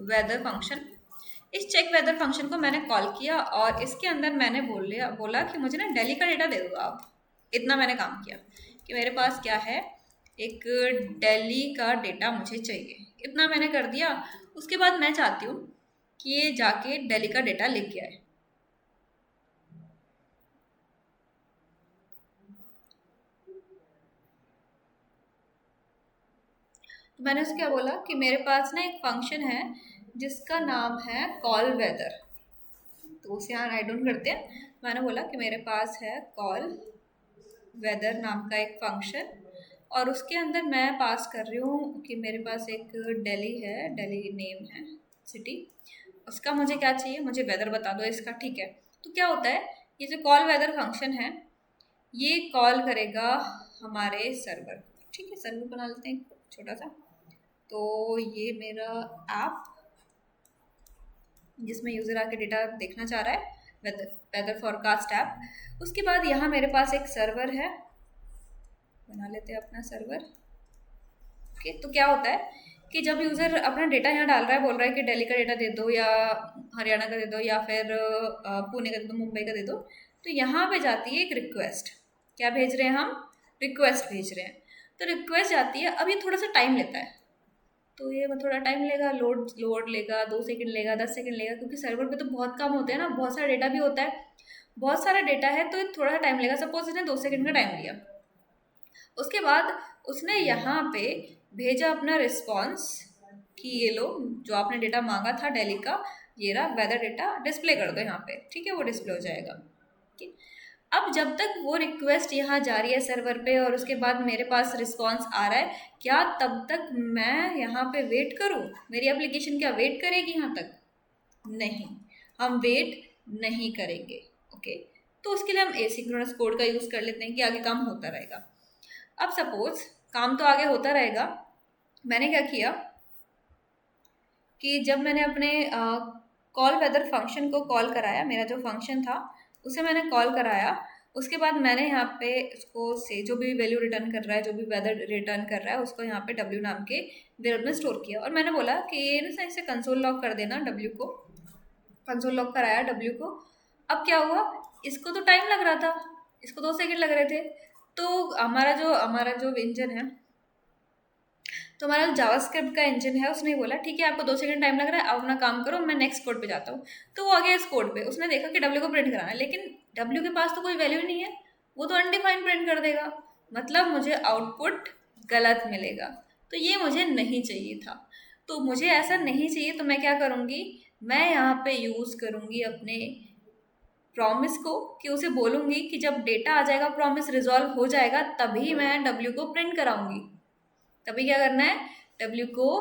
वेदर फंक्शन। इस चेक वेदर फंक्शन को मैंने कॉल किया और इसके अंदर मैंने बोला कि मुझे ना दिल्ली का डेटा दे दो आप। इतना मैंने काम किया कि मेरे पास क्या है, एक दिल्ली का डेटा मुझे चाहिए। इतना मैंने कर दिया। उसके बाद मैं चाहती हूँ कि ये जाके दिल्ली का डेटा लिख के आए। तो मैंने उससे क्या बोला कि मेरे पास ना एक फंक्शन है जिसका नाम है कॉल वेदर। तो उसे यहाँ राइट डाउन करते हैं। मैंने बोला कि मेरे पास है कॉल वेदर नाम का एक फंक्शन और उसके अंदर मैं पास कर रही हूँ कि मेरे पास एक दिल्ली है, दिल्ली नेम है सिटी। उसका मुझे क्या चाहिए, मुझे वेदर बता दो इसका। ठीक है, तो क्या होता है, ये जो कॉल वेदर फंक्शन है ये कॉल करेगा हमारे सर्वर। ठीक है, सर्वर बना लेते हैं छोटा सा। तो ये मेरा ऐप जिसमें यूज़र आके डेटा देखना चाह रहा है, वेदर फॉरकास्ट ऐप। उसके बाद यहाँ मेरे पास एक सर्वर है, बना लेते हैं अपना सर्वर। ओके, तो क्या होता है कि जब यूज़र अपना डेटा यहाँ डाल रहा है, बोल रहा है कि दिल्ली का डेटा दे दो या हरियाणा का दे दो या फिर पुणे का दे दो, मुंबई का दे दो, तो यहाँ पे जाती है एक रिक्वेस्ट। क्या भेज रहे हैं हम, रिक्वेस्ट भेज रहे हैं। तो रिक्वेस्ट जाती है, अब ये थोड़ा सा टाइम लेता है। तो ये थोड़ा टाइम लेगा, लोड लेगा, 2 सेकंड लेगा, 10 सेकंड लेगा, क्योंकि सर्वर पे तो बहुत काम होते हैं ना, बहुत सारा डेटा भी होता है, बहुत सारा डेटा है, तो थोड़ा सा टाइम लेगा। सपोज इसने 2 सेकंड का टाइम लिया। उसके बाद उसने यहाँ पे भेजा अपना रिस्पॉन्स कि ये लो जो आपने डेटा मांगा था दिल्ली का, ये रहा वेदर डेटा, डिस्प्ले कर दो यहाँ पे। ठीक है, वो डिस्प्ले हो जाएगा। ठीक, अब जब तक वो रिक्वेस्ट यहाँ जा रही है सर्वर पे और उसके बाद मेरे पास रिस्पॉन्स आ रहा है, क्या तब तक मैं यहाँ पे वेट करूँ? मेरी एप्लीकेशन क्या वेट करेगी यहाँ तक? नहीं, हम वेट नहीं करेंगे। ओके, तो उसके लिए हम एसिंक्रोनस कोड का यूज़ कर लेते हैं कि आगे काम होता रहेगा। अब सपोज काम तो आगे होता रहेगा। मैंने क्या किया कि जब मैंने अपने कॉल वेदर फंक्शन को कॉल कराया, मेरा जो फंक्शन था उसे मैंने कॉल कराया, उसके बाद मैंने यहाँ पे उसको से जो भी वैल्यू रिटर्न कर रहा है, जो भी वेदर रिटर्न कर रहा है, उसको यहाँ पे w नाम के वेरिएबल में स्टोर किया। और मैंने बोला कि ये ना इसे कंसोल लॉग कर देना, w को कंसोल लॉग कराया w को। अब क्या हुआ, इसको तो टाइम लग रहा था, इसको 2 सेकंड लग रहे थे, तो हमारा जो इंजन है, तो हमारा जावास्क्रिप्ट का इंजन है, उसने बोला ठीक है आपको 2 सेकंड टाइम लग रहा है, आप अपना काम करो, मैं नेक्स्ट कोड पे जाता हूँ। तो वो आ गया इस कोड पे, उसने देखा कि डब्ल्यू को प्रिंट कराना है, लेकिन डब्ल्यू के पास तो कोई वैल्यू नहीं है, वो तो अनडिफाइंड प्रिंट कर देगा, मतलब मुझे आउटपुट गलत मिलेगा। तो ये मुझे नहीं चाहिए था। तो मुझे ऐसा नहीं चाहिए, तो मैं क्या करूँगी, मैं यहाँ पे यूज़ करूँगी अपने प्रॉमिस को, कि उसे बोलूँगी कि जब डेटा आ जाएगा, प्रॉमिस रिजॉल्व हो जाएगा, तभी मैं डब्ल्यू को प्रिंट कराऊंगी। तभी क्या करना है, डब्ल्यू को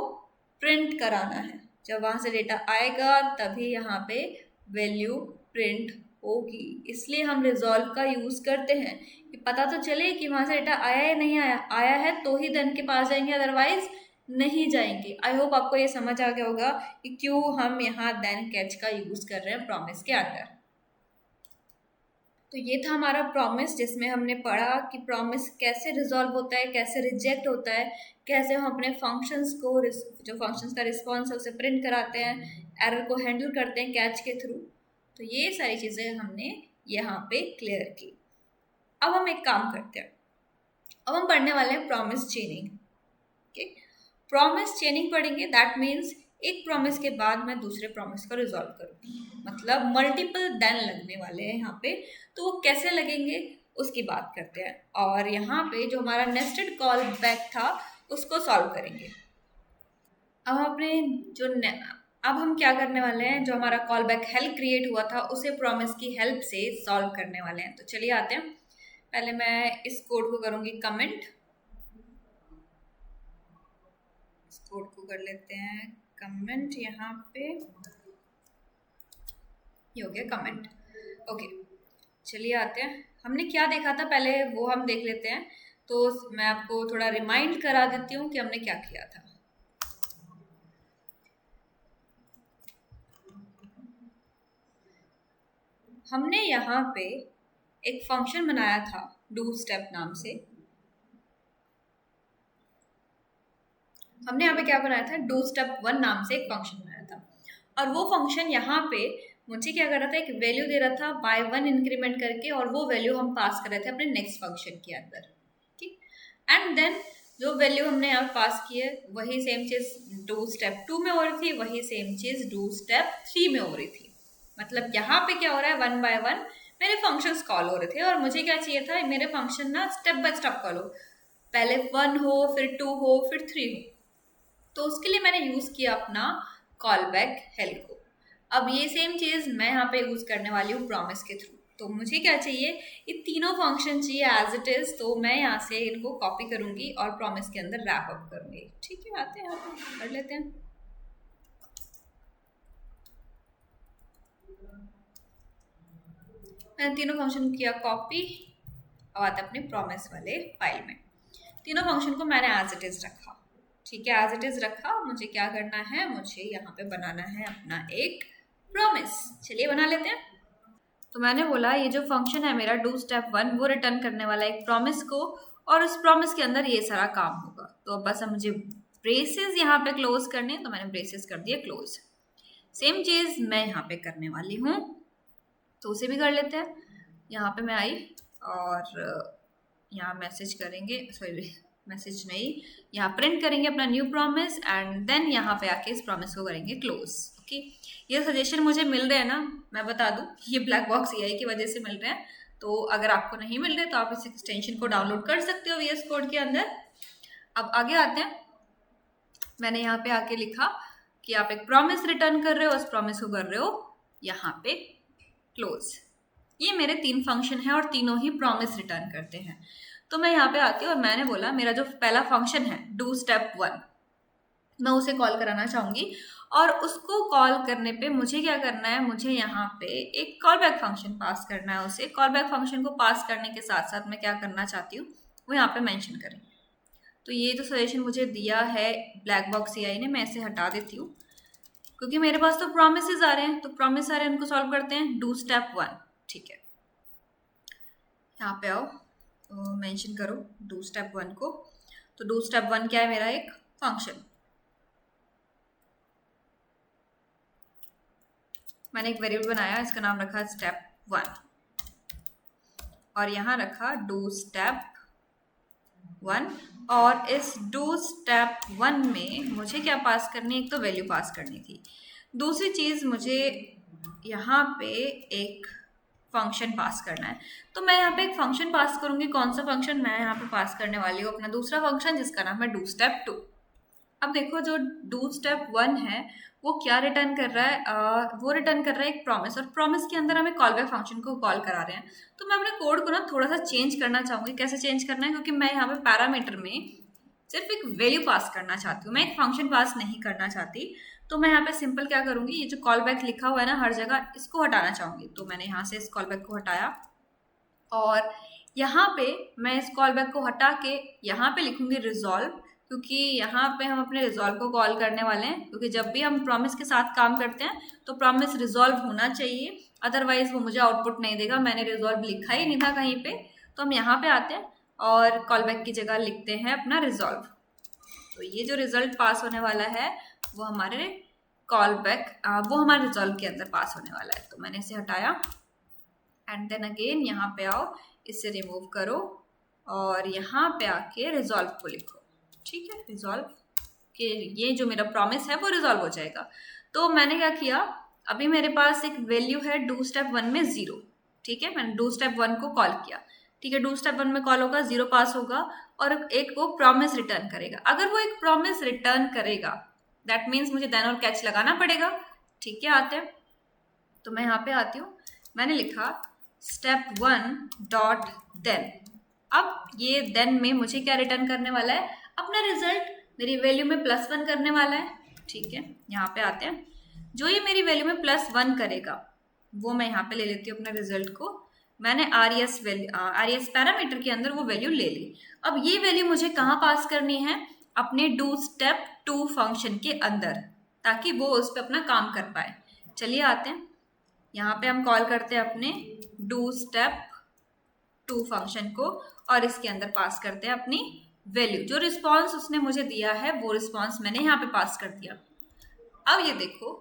प्रिंट कराना है। जब वहाँ से डेटा आएगा तभी यहाँ पे वैल्यू प्रिंट होगी। इसलिए हम रिजॉल्व का यूज़ करते हैं कि पता तो चले कि वहाँ से डेटा आया या नहीं आया, आया है तो ही देन के पास जाएंगे, अदरवाइज नहीं जाएंगे। आई होप आपको ये समझ आ गया होगा कि क्यों हम यहाँ देन कैच का यूज़ कर रहे हैं प्रॉमिस के अंदर। तो ये था हमारा प्रॉमिस, जिसमें हमने पढ़ा कि प्रॉमिस कैसे रिजॉल्व होता है, कैसे रिजेक्ट होता है, कैसे हम अपने फंक्शंस को, जो फंक्शंस का रिस्पॉन्स है उसे प्रिंट कराते हैं, एरर को हैंडल करते हैं कैच के थ्रू। तो ये सारी चीज़ें हमने यहाँ पे क्लियर की। अब हम एक काम करते हैं, अब हम पढ़ने वाले हैं प्रॉमिस चेनिंग। ओके, प्रॉमिस चेनिंग पढ़ेंगे, दैट मीन्स एक प्रॉमिस के बाद मैं दूसरे प्रॉमिस को रिजॉल्व करूँगी, मतलब मल्टीपल देन लगने वाले हैं यहाँ पे। तो वो कैसे लगेंगे उसकी बात करते हैं, और यहाँ पे जो हमारा नेस्टेड कॉल बैक था उसको सॉल्व करेंगे। अब अब हम क्या करने वाले हैं, जो हमारा कॉल बैक हेल्प क्रिएट हुआ था उसे प्रॉमिस की हेल्प से सॉल्व करने वाले हैं। तो चलिए आते हैं, पहले मैं इस कोड को करूँगी कमेंट, इस कोड को कर लेते हैं कमेंट, यहाँ पे ये हो गया कमेंट। ओके, चलिए आते हैं, हमने क्या देखा था पहले वो हम देख लेते हैं। तो मैं आपको थोड़ा रिमाइंड करा देती हूँ कि हमने क्या किया था। हमने यहाँ पे एक फंक्शन बनाया था डू स्टेप नाम से। हमने यहाँ पे क्या बनाया था, डू स्टेप 1 नाम से एक फंक्शन बनाया था, और वो फंक्शन यहाँ पे मुझे क्या कर रहा था, एक वैल्यू दे रहा था बाय 1 इंक्रीमेंट करके, और वो वैल्यू हम पास कर रहे थे अपने नेक्स्ट फंक्शन के अंदर। ठीक, एंड देन जो वैल्यू हमने यहाँ पास की है वही सेम चीज़ डू स्टेप 2 में हो रही थी, वही सेम चीज़ डू स्टेप 3 में हो रही थी। मतलब यहाँ पे क्या हो रहा है, 1 बाय 1 मेरे फंक्शंस कॉल हो रहे थे, और मुझे क्या चाहिए था, मेरे फंक्शन ना स्टेप बाय स्टेप कॉल हो, पहले 1 हो, फिर 2 हो, फिर 3 हो। तो उसके लिए मैंने यूज़ किया अपना कॉल बैक हेल्प को। अब ये सेम चीज़ मैं यहाँ पे यूज़ करने वाली हूँ प्रॉमिस के थ्रू। तो मुझे क्या चाहिए, ये तीनों फंक्शन चाहिए एज इट इज़। तो मैं यहाँ से इनको कॉपी करूँगी और प्रॉमिस के अंदर रैप अप करूँगी। ठीक है, आते हैं यहाँ पे कर लेते हैं। मैंने तीनों फंक्शन किया कॉपी, अब आता अपने प्रॉमिस वाले फाइल में। तीनों फंक्शन को मैंने एज इट इज़ रखा। ठीक है, एज इट इज़ रखा। मुझे क्या करना है, मुझे यहाँ पे बनाना है अपना एक प्रॉमिस। चलिए बना लेते हैं। तो मैंने बोला ये जो फंक्शन है मेरा डू स्टेप 1, वो रिटर्न करने वाला है एक प्रॉमिस को, और उस प्रॉमिस के अंदर ये सारा काम होगा। तो बस अब मुझे ब्रेसेस यहाँ पे क्लोज करने, तो मैंने ब्रेसेस कर दिए क्लोज। सेम चीज़ मैं यहाँ पे करने वाली हूँ, तो उसे भी कर लेते हैं। यहाँ पे मैं आई और यहाँ मैसेज करेंगे, सॉरी मैसेज नहीं, यहाँ प्रिंट करेंगे अपना न्यू प्रॉमिस, एंड देन यहाँ पे आके इस प्रॉमिस को करेंगे क्लोज। ओके, ये सजेशन मुझे मिल रहे हैं ना, मैं बता दूँ ये ब्लैक बॉक्स AI की वजह से मिल रहे हैं। तो अगर आपको नहीं मिल रहे तो आप इस एक्सटेंशन को डाउनलोड कर सकते हो VS कोड के अंदर। अब आगे आते हैं, मैंने यहाँ पे आके लिखा कि आप एक प्रॉमिस रिटर्न कर रहे हो, उस प्रॉमिस को कर रहे हो यहाँ पे क्लोज। ये मेरे 3 फंक्शन हैं और तीनों ही प्रॉमिस रिटर्न करते हैं। तो मैं यहाँ पे आती हूँ और मैंने बोला मेरा जो पहला फंक्शन है डू स्टेप 1, मैं उसे कॉल कराना चाहूँगी, और उसको कॉल करने पे मुझे क्या करना है, मुझे यहाँ पे एक कॉल बैक फंक्शन पास करना है। उसे कॉल बैक फंक्शन को पास करने के साथ साथ मैं क्या करना चाहती हूँ वो यहाँ पे मेंशन करें। तो ये जो सजेशन मुझे दिया है ब्लैक बॉक्स AI ने, मैं इसे हटा देती हूँ, क्योंकि मेरे पास तो प्रॉमिसेस आ रहे हैं। तो प्रॉमिस आ रहे हैं, उनको सॉल्व करते हैं डू स्टेप 1। ठीक है, यहाँ पे आओ, तो मेंशन करो डू स्टेप 1 को। तो डू स्टेप 1 क्या है, मेरा एक फंक्शन। मैंने एक वेरिएबल बनाया, इसका नाम रखा स्टेप 1, और यहाँ रखा डू स्टेप 1। और इस डू स्टेप 1 में मुझे क्या पास करनी है, एक तो वैल्यू पास करनी थी, दूसरी चीज़ मुझे यहाँ पे एक फंक्शन पास करना है। तो मैं यहाँ पे एक फंक्शन पास करूँगी। कौन सा फंक्शन मैं यहाँ पे पास करने वाली हूँ? अपना दूसरा फंक्शन, जिसका नाम है डू स्टेप 2। अब देखो, जो डू स्टेप 1 है वो क्या रिटर्न कर रहा है? वो रिटर्न कर रहा है एक प्रॉमिस, और प्रॉमिस के अंदर हमें कॉल बैक फंक्शन को कॉल करा रहे हैं। तो मैं अपने कोड को ना थोड़ा सा चेंज करना चाहूँगी। कैसे चेंज करना है? क्योंकि मैं यहाँ पे पैरामीटर में सिर्फ एक वैल्यू पास करना चाहती हूँ, मैं एक फंक्शन पास नहीं करना चाहती। तो मैं यहाँ पे सिंपल क्या करूँगी, ये जो कॉल बैक लिखा हुआ है ना हर जगह, इसको हटाना चाहूँगी। तो मैंने यहाँ से इस कॉल बैक को हटाया, और यहाँ पे मैं इस कॉल बैक को हटा के यहाँ पे लिखूंगी रिजॉल्व, क्योंकि यहाँ पे हम अपने रिजॉल्व को कॉल करने वाले हैं। क्योंकि जब भी हम प्रॉमिस के साथ काम करते हैं तो प्रॉमिस रिजॉल्व होना चाहिए, अदरवाइज वो मुझे आउटपुट नहीं देगा। मैंने रिजॉल्व लिखा ही नहीं था कहीं पे, तो हम यहाँ पे आते हैं और कॉल बैक की जगह लिखते हैं अपना रिजॉल्व। तो ये जो रिजल्ट पास होने वाला है वो हमारे कॉल बैक, वो हमारे रिजॉल्व के अंदर पास होने वाला है। तो मैंने इसे हटाया, एंड देन अगेन यहाँ पे आओ, इसे रिमूव करो और यहाँ पे आके रिजॉल्व को लिखो। ठीक है, रिजॉल्व के ये जो मेरा प्रॉमिस है वो रिजॉल्व हो जाएगा। तो मैंने क्या किया, अभी मेरे पास एक वैल्यू है डू स्टेप 1 में 0। ठीक है, मैंने डू स्टेप 1 को कॉल किया। ठीक है, डू स्टेप 1 में कॉल होगा, 0 पास होगा, और एक वो प्रॉमिस रिटर्न करेगा। अगर वो एक प्रॉमिस रिटर्न करेगा दैट मीन्स मुझे देन और कैच लगाना पड़ेगा। ठीक है, आते हैं। तो मैं यहाँ पे आती हूँ, मैंने लिखा स्टेप 1 डॉट देन। अब ये देन में मुझे क्या रिटर्न करने वाला है? अपना रिजल्ट, मेरी वैल्यू में +1 करने वाला है। ठीक है, यहाँ पे आते हैं। जो ये मेरी वैल्यू में +1 करेगा वो मैं यहाँ पे ले लेती हूँ अपने रिजल्ट को। मैंने आरईएस पैरामीटर के अंदर वो वैल्यू ले ली। अब ये वैल्यू मुझे कहाँ पास करनी है? अपने डू स्टेप 2 फंक्शन के अंदर, ताकि वो उस पर अपना काम कर पाए। चलिए आते हैं, यहाँ पे हम कॉल करते हैं अपने डू स्टेप 2 फंक्शन को, और इसके अंदर पास करते हैं अपनी वैल्यू। जो रिस्पॉन्स उसने मुझे दिया है वो रिस्पॉन्स मैंने यहाँ पे पास कर दिया। अब ये देखो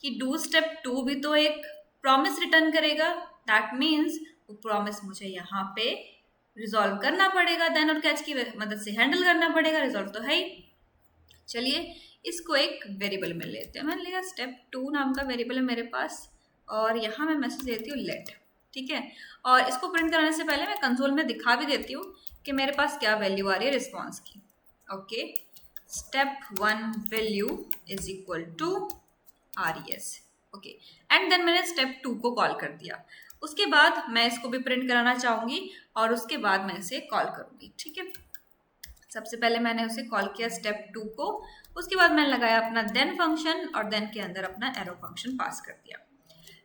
कि डू स्टेप 2 भी तो एक प्रॉमिस रिटर्न करेगा, दैट मीन्स वो प्रॉमिस मुझे यहाँ पे रिजॉल्व करना पड़ेगा, देन और कैच की मदद से हैंडल करना पड़ेगा। रिजॉल्व तो है ही। चलिए इसको एक वेरिएबल में लेते हैं। मैंने लिखा स्टेप 2 नाम का वेरिएबल है मेरे पास, और यहाँ मैं मैसेज देती हूँ लेट। ठीक है, और इसको प्रिंट कराने से पहले मैं कंसोल में दिखा भी देती हूँ कि मेरे पास क्या वैल्यू आ रही है रिस्पॉन्स की। Okay, step 1 value is equal to RES। Okay, and then मैंने स्टेप 2 को कॉल कर दिया। उसके बाद मैं इसको भी प्रिंट कराना चाहूँगी, और उसके बाद मैं इसे कॉल करूँगी। ठीक है, सबसे पहले मैंने उसे कॉल किया स्टेप 2 को, उसके बाद मैंने लगाया अपना देन फंक्शन, और देन के अंदर अपना एरो फंक्शन पास कर दिया।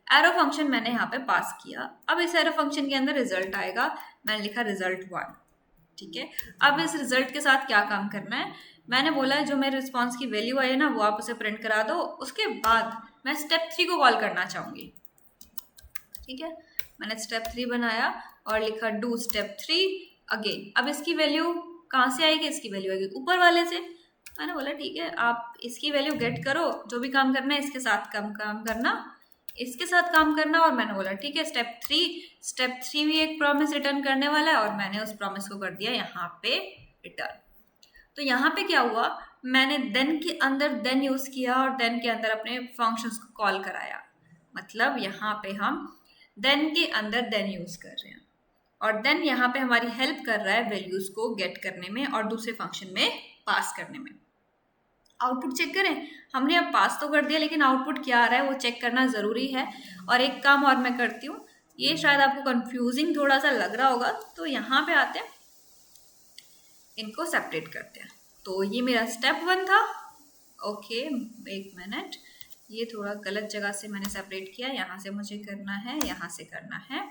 एरो फंक्शन मैंने यहाँ पे पास किया। अब इस एरो फंक्शन के अंदर रिजल्ट आएगा, मैंने लिखा रिजल्ट 1। ठीक है, अब इस रिजल्ट के साथ क्या काम करना है? मैंने बोला जो मेरे रिस्पॉन्स की वैल्यू आई है ना वो आप उसे प्रिंट करा दो। उसके बाद मैं स्टेप 3 को कॉल करना चाहूँगी। ठीक है, मैंने स्टेप 3 बनाया और लिखा डू स्टेप 3 अगेन। अब इसकी वैल्यू कहाँ से आएगी? इसकी वैल्यू आएगी ऊपर वाले से। मैंने बोला ठीक है, आप इसकी वैल्यू गेट करो, जो भी काम करना है इसके साथ काम करना, इसके साथ काम करना। और मैंने बोला ठीक है, स्टेप 3 भी एक प्रॉमिस रिटर्न करने वाला है, और मैंने उस प्रॉमिस को कर दिया यहाँ पे रिटर्न। तो यहाँ पे क्या हुआ, मैंने देन के अंदर देन यूज किया और देन के अंदर अपने फंक्शंस को कॉल कराया। मतलब यहाँ पे हम देन के अंदर देन यूज कर रहे हैं, और देन यहाँ पे हमारी हेल्प कर रहा है वैल्यूज को गेट करने में और दूसरे फंक्शन में पास करने में। आउटपुट चेक करें, हमने अब पास तो कर दिया, लेकिन आउटपुट क्या आ रहा है वो चेक करना ज़रूरी है। और एक काम और मैं करती हूँ, ये शायद आपको कंफ्यूजिंग थोड़ा सा लग रहा होगा, तो यहाँ पे आते हैं, इनको सेपरेट करते हैं। तो ये मेरा स्टेप 1 था। ओके, एक मिनट, ये थोड़ा गलत जगह से मैंने सेपरेट किया। यहाँ से मुझे करना है, यहाँ से करना है,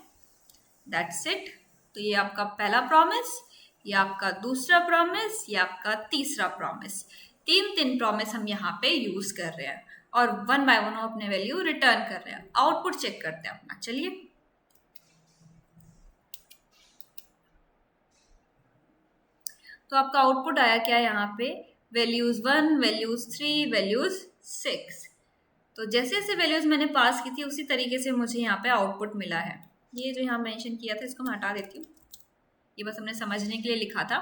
दैट्स इट। तो ये आपका पहला प्रॉमिस, ये आपका दूसरा प्रॉमिस, ये आपका तीसरा प्रॉमिस। 3 प्रॉमिस हम यहाँ पे यूज कर रहे हैं, और 1 बाय 1 हम अपने वैल्यू रिटर्न कर रहे हैं। आउटपुट चेक करते हैं अपना। चलिए, तो आपका आउटपुट आया क्या यहाँ पे? Values 1, values 3, values 6। तो जैसे जैसे वैल्यूज मैंने पास की थी उसी तरीके से मुझे यहाँ पे आउटपुट मिला है। ये जो यहाँ मेंशन किया था इसको मैं हटा देती हूँ, ये बस हमने समझने के लिए लिखा था।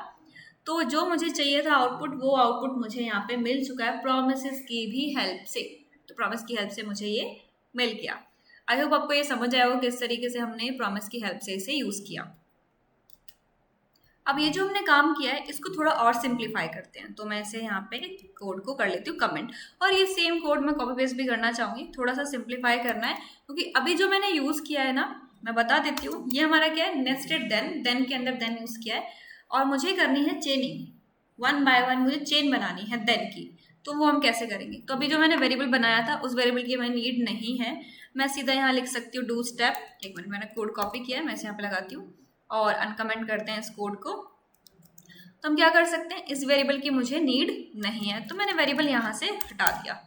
तो जो मुझे चाहिए था आउटपुट, वो आउटपुट मुझे यहाँ पे मिल चुका है प्रोमिसेस की भी हेल्प से। तो प्रॉमिस की हेल्प से मुझे ये मिल गया। आई होप आपको ये समझ आया हो किस तरीके से हमने प्रॉमिस की हेल्प से इसे यूज़ किया। अब ये जो हमने काम किया है इसको थोड़ा और सिंप्लीफाई करते हैं। तो मैं इसे यहाँ पे कोड को कर लेती हूँ कमेंट, और ये सेम कोड मैं कॉपी पेस्ट भी करना चाहूँगी। थोड़ा सा सिंप्लीफाई करना है क्योंकि अभी जो मैंने यूज़ किया है ना, मैं बता देती हूँ, ये हमारा क्या है, नेस्टेड देन के अंदर देन यूज़ किया है, और मुझे करनी है चेनिंग, 1 बाय 1 मुझे चेन बनानी है देन की। तो वो हम कैसे करेंगे? तो अभी जो मैंने वेरिएबल बनाया था उस वेरिएबल की हमें नीड नहीं है। मैं सीधा यहाँ लिख सकती हूँ डू स्टेप। एक मिनट, मैंने कोड कॉपी किया है, मैं इसे यहाँ पे लगाती हूँ और अनकमेंट करते हैं इस कोड को। तो हम क्या कर सकते हैं, इस वेरिएबल की मुझे नीड नहीं है तो मैंने वेरिएबल यहाँ से हटा दिया।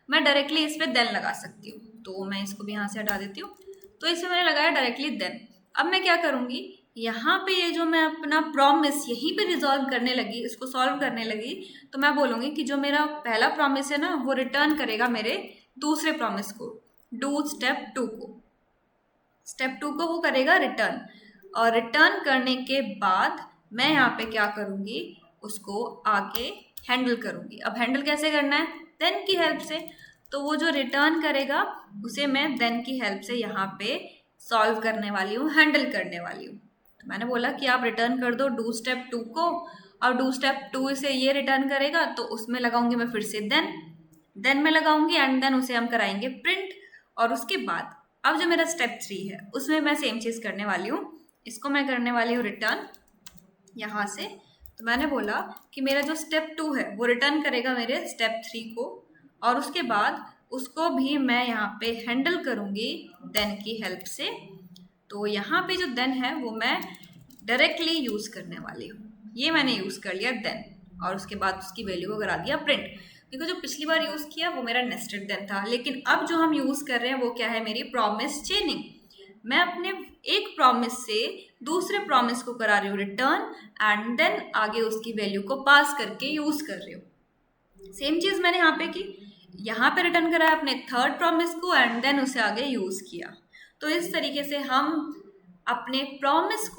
मैं डायरेक्टली इस पर देन लगा सकती हूँ, तो मैं इसको भी यहाँ से हटा देती हूँ। तो इसमें मैंने लगाया डायरेक्टली देन। अब मैं क्या करूँगी, यहाँ पे ये जो मैं अपना प्रॉमिस यहीं पे रिजॉल्व करने लगी, इसको सॉल्व करने लगी, तो मैं बोलूँगी कि जो मेरा पहला प्रॉमिस है ना, वो रिटर्न करेगा मेरे दूसरे प्रॉमिस को, डू स्टेप 2 को। स्टेप 2 को वो करेगा रिटर्न, और रिटर्न करने के बाद मैं यहाँ पे क्या करूँगी, उसको आगे हैंडल करूँगी। अब हैंडल कैसे करना है, देन की हेल्प से। तो वो जो रिटर्न करेगा उसे मैं देन की हेल्प से यहाँ पे सॉल्व करने वाली हूँ, हैंडल करने वाली हूँ। तो मैंने बोला कि आप रिटर्न कर दो डू स्टेप 2 को, और डू स्टेप 2 से ये रिटर्न करेगा, तो उसमें लगाऊंगी मैं फिर से देन में लगाऊंगी, एंड देन उसे हम कराएंगे प्रिंट। और उसके बाद अब जो मेरा स्टेप 3 है उसमें मैं सेम चीज़ करने वाली हूँ, इसको मैं करने वाली हूँ रिटर्न यहाँ से। तो मैंने बोला कि मेरा जो स्टेप 2 है वो रिटर्न करेगा मेरे स्टेप 3 को, और उसके बाद उसको भी मैं यहाँ पे हैंडल करूँगी देन की हेल्प से। तो यहाँ पे जो देन है वो मैं डायरेक्टली यूज़ करने वाली हूँ। ये मैंने यूज़ कर लिया देन, और उसके बाद उसकी वैल्यू को करा दिया प्रिंट। देखो जो पिछली बार यूज़ किया वो मेरा नेस्टेड देन था, लेकिन अब जो हम यूज़ कर रहे हैं वो क्या है, मेरी प्रॉमिस चेनिंग। मैं अपने एक प्रॉमिस से दूसरे प्रॉमिस को करा रही हूँ रिटर्न, एंड देन आगे उसकी वैल्यू को पास करके यूज़ कर रही हूँ। सेम चीज़ मैंने यहाँ पे की, यहाँ पे रिटर्न कराया अपने थर्ड प्रॉमिस को, एंड देन उसे आगे यूज़ किया। तो इस तरीके से हम अपने प्रॉमिस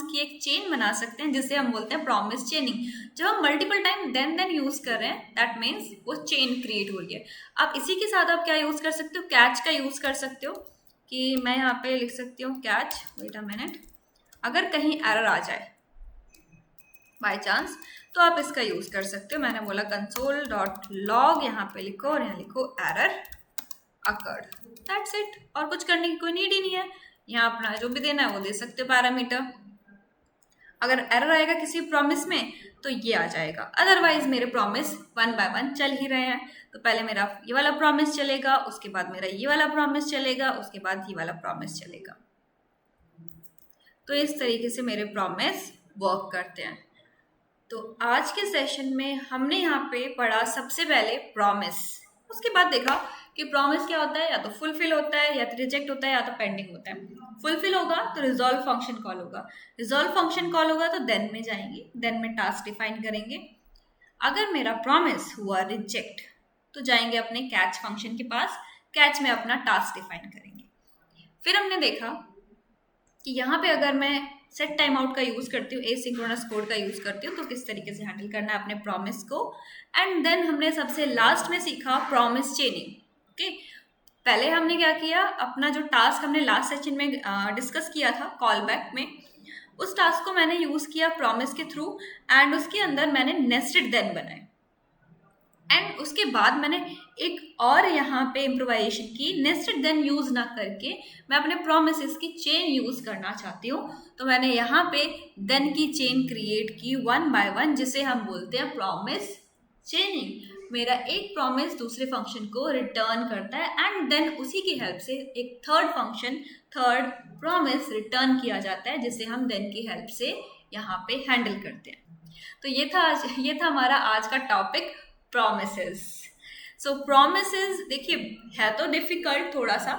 की एक चेन बना सकते हैं, जिसे हम बोलते हैं प्रॉमिस चेनिंग। जब हम मल्टीपल टाइम देन यूज कर रहे हैं, दैट मीन्स वो चेन क्रिएट हो रही है। अब इसी के साथ आप क्या यूज कर सकते हो, कैच का यूज कर सकते हो, कि मैं यहाँ पे लिख सकती हूँ कैच, वेट अ मिनट, अगर कहीं एरर आ जाए बाय चांस, तो आप इसका यूज कर सकते हो। मैंने बोला console.log, यहाँ पे लिखो और यहाँ लिखो एरर अकर्ड, दैट्स इट। और कुछ करने की कोई नीड ही नहीं है। यहाँ अपना जो भी देना है वो दे सकते हो पैरामीटर। अगर एरर आएगा किसी प्रॉमिस में तो ये आ जाएगा, अदरवाइज मेरे प्रॉमिस 1 बाय 1 चल ही रहे हैं। तो पहले मेरा ये वाला प्रॉमिस चलेगा, उसके बाद मेरा ये वाला प्रॉमिस चलेगा, उसके बाद ये वाला प्रॉमिस चलेगा। तो इस तरीके से मेरे प्रॉमिस वर्क करते हैं। तो आज के सेशन में हमने यहाँ पे पढ़ा सबसे पहले प्रॉमिस, उसके बाद देखा कि प्रॉमिस क्या होता है, या तो फुलफिल होता है, या तो रिजेक्ट होता है, या तो पेंडिंग होता है। फुलफिल होगा तो रिजॉल्व फंक्शन कॉल होगा, रिजॉल्व फंक्शन कॉल होगा तो देन में जाएंगे, देन में टास्क डिफाइन करेंगे। अगर मेरा प्रॉमिस हुआ रिजेक्ट तो जाएंगे अपने कैच फंक्शन के पास, कैच में अपना टास्क डिफाइन करेंगे। फिर हमने देखा कि यहाँ पे अगर मैं सेट टाइम आउट का यूज़ करती हूँ, एसिंक्रोनस कोड का यूज़ करती हूँ, तो किस तरीके से हैंडल करना है अपने प्रॉमिस को। एंड देन हमने सबसे लास्ट में सीखा प्रॉमिस चेनिंग। ओके, पहले हमने क्या किया, अपना जो टास्क हमने लास्ट सेशन में डिस्कस किया था कॉल बैक में, उस टास्क को मैंने यूज़ किया प्रॉमिस के थ्रू, एंड उसके अंदर मैंने नेस्टेड देन बनाए। एंड उसके बाद मैंने एक और यहाँ पे इम्प्रोवाइजेशन की, नेस्टेड देन यूज ना करके मैं अपने प्रोमिसेस की चेन यूज करना चाहती हूँ। तो मैंने यहाँ पे देन की चेन क्रिएट की 1 बाय 1, जिसे हम बोलते हैं प्रॉमिस चेनिंग। मेरा एक प्रॉमिस दूसरे फंक्शन को रिटर्न करता है, एंड देन उसी की हेल्प से एक थर्ड प्रॉमिस रिटर्न किया जाता है, जिसे हम देन की हेल्प से यहाँ पे हैंडल करते हैं। तो ये था हमारा आज का टॉपिक, promises। So promises देखिए है तो डिफिकल्ट थोड़ा सा,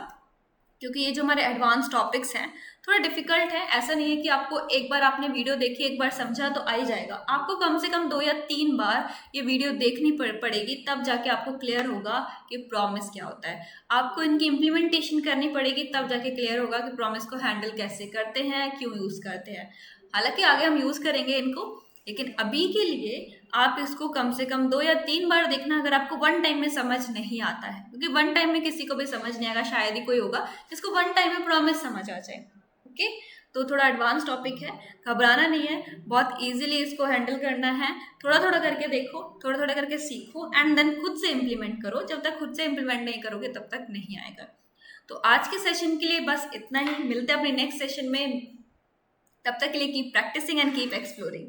क्योंकि ये जो हमारे एडवांस टॉपिक्स हैं थोड़ा डिफिकल्ट है। ऐसा नहीं है कि आपको एक बार आपने वीडियो देखी, एक बार समझा तो आ ही जाएगा। आपको कम से कम 2 या 3 बार ये वीडियो देखनी पड़ेगी, तब जाके आपको क्लियर होगा कि प्रॉमिस क्या होता है। आपको इनकी इम्प्लीमेंटेशन करनी पड़ेगी, तब जाके क्लियर होगा कि प्रॉमिस को हैंडल कैसे करते हैं, क्यों यूज़ करते हैं। हालांकि आगे हम यूज़ करेंगे इनको, लेकिन अभी के लिए आप इसको कम से कम 2 या 3 बार देखना अगर आपको वन टाइम में समझ नहीं आता है, क्योंकि वन टाइम में किसी को भी समझ नहीं आएगा, शायद ही कोई होगा जिसको वन टाइम में प्रॉमिस समझ आ जाए। ओके, तो थोड़ा एडवांस टॉपिक है, घबराना नहीं है, बहुत इजीली इसको हैंडल करना है। थोड़ा थोड़ा करके देखो, थोड़ा थोड़ा करके सीखो एंड देन खुद से इम्प्लीमेंट करो। जब तक खुद से इम्प्लीमेंट नहीं करोगे तब तक नहीं आएगा। तो आज के सेशन के लिए बस इतना ही, मिलते हैं अपने नेक्स्ट सेशन में। तब तक के लिए keep practising and keep exploring.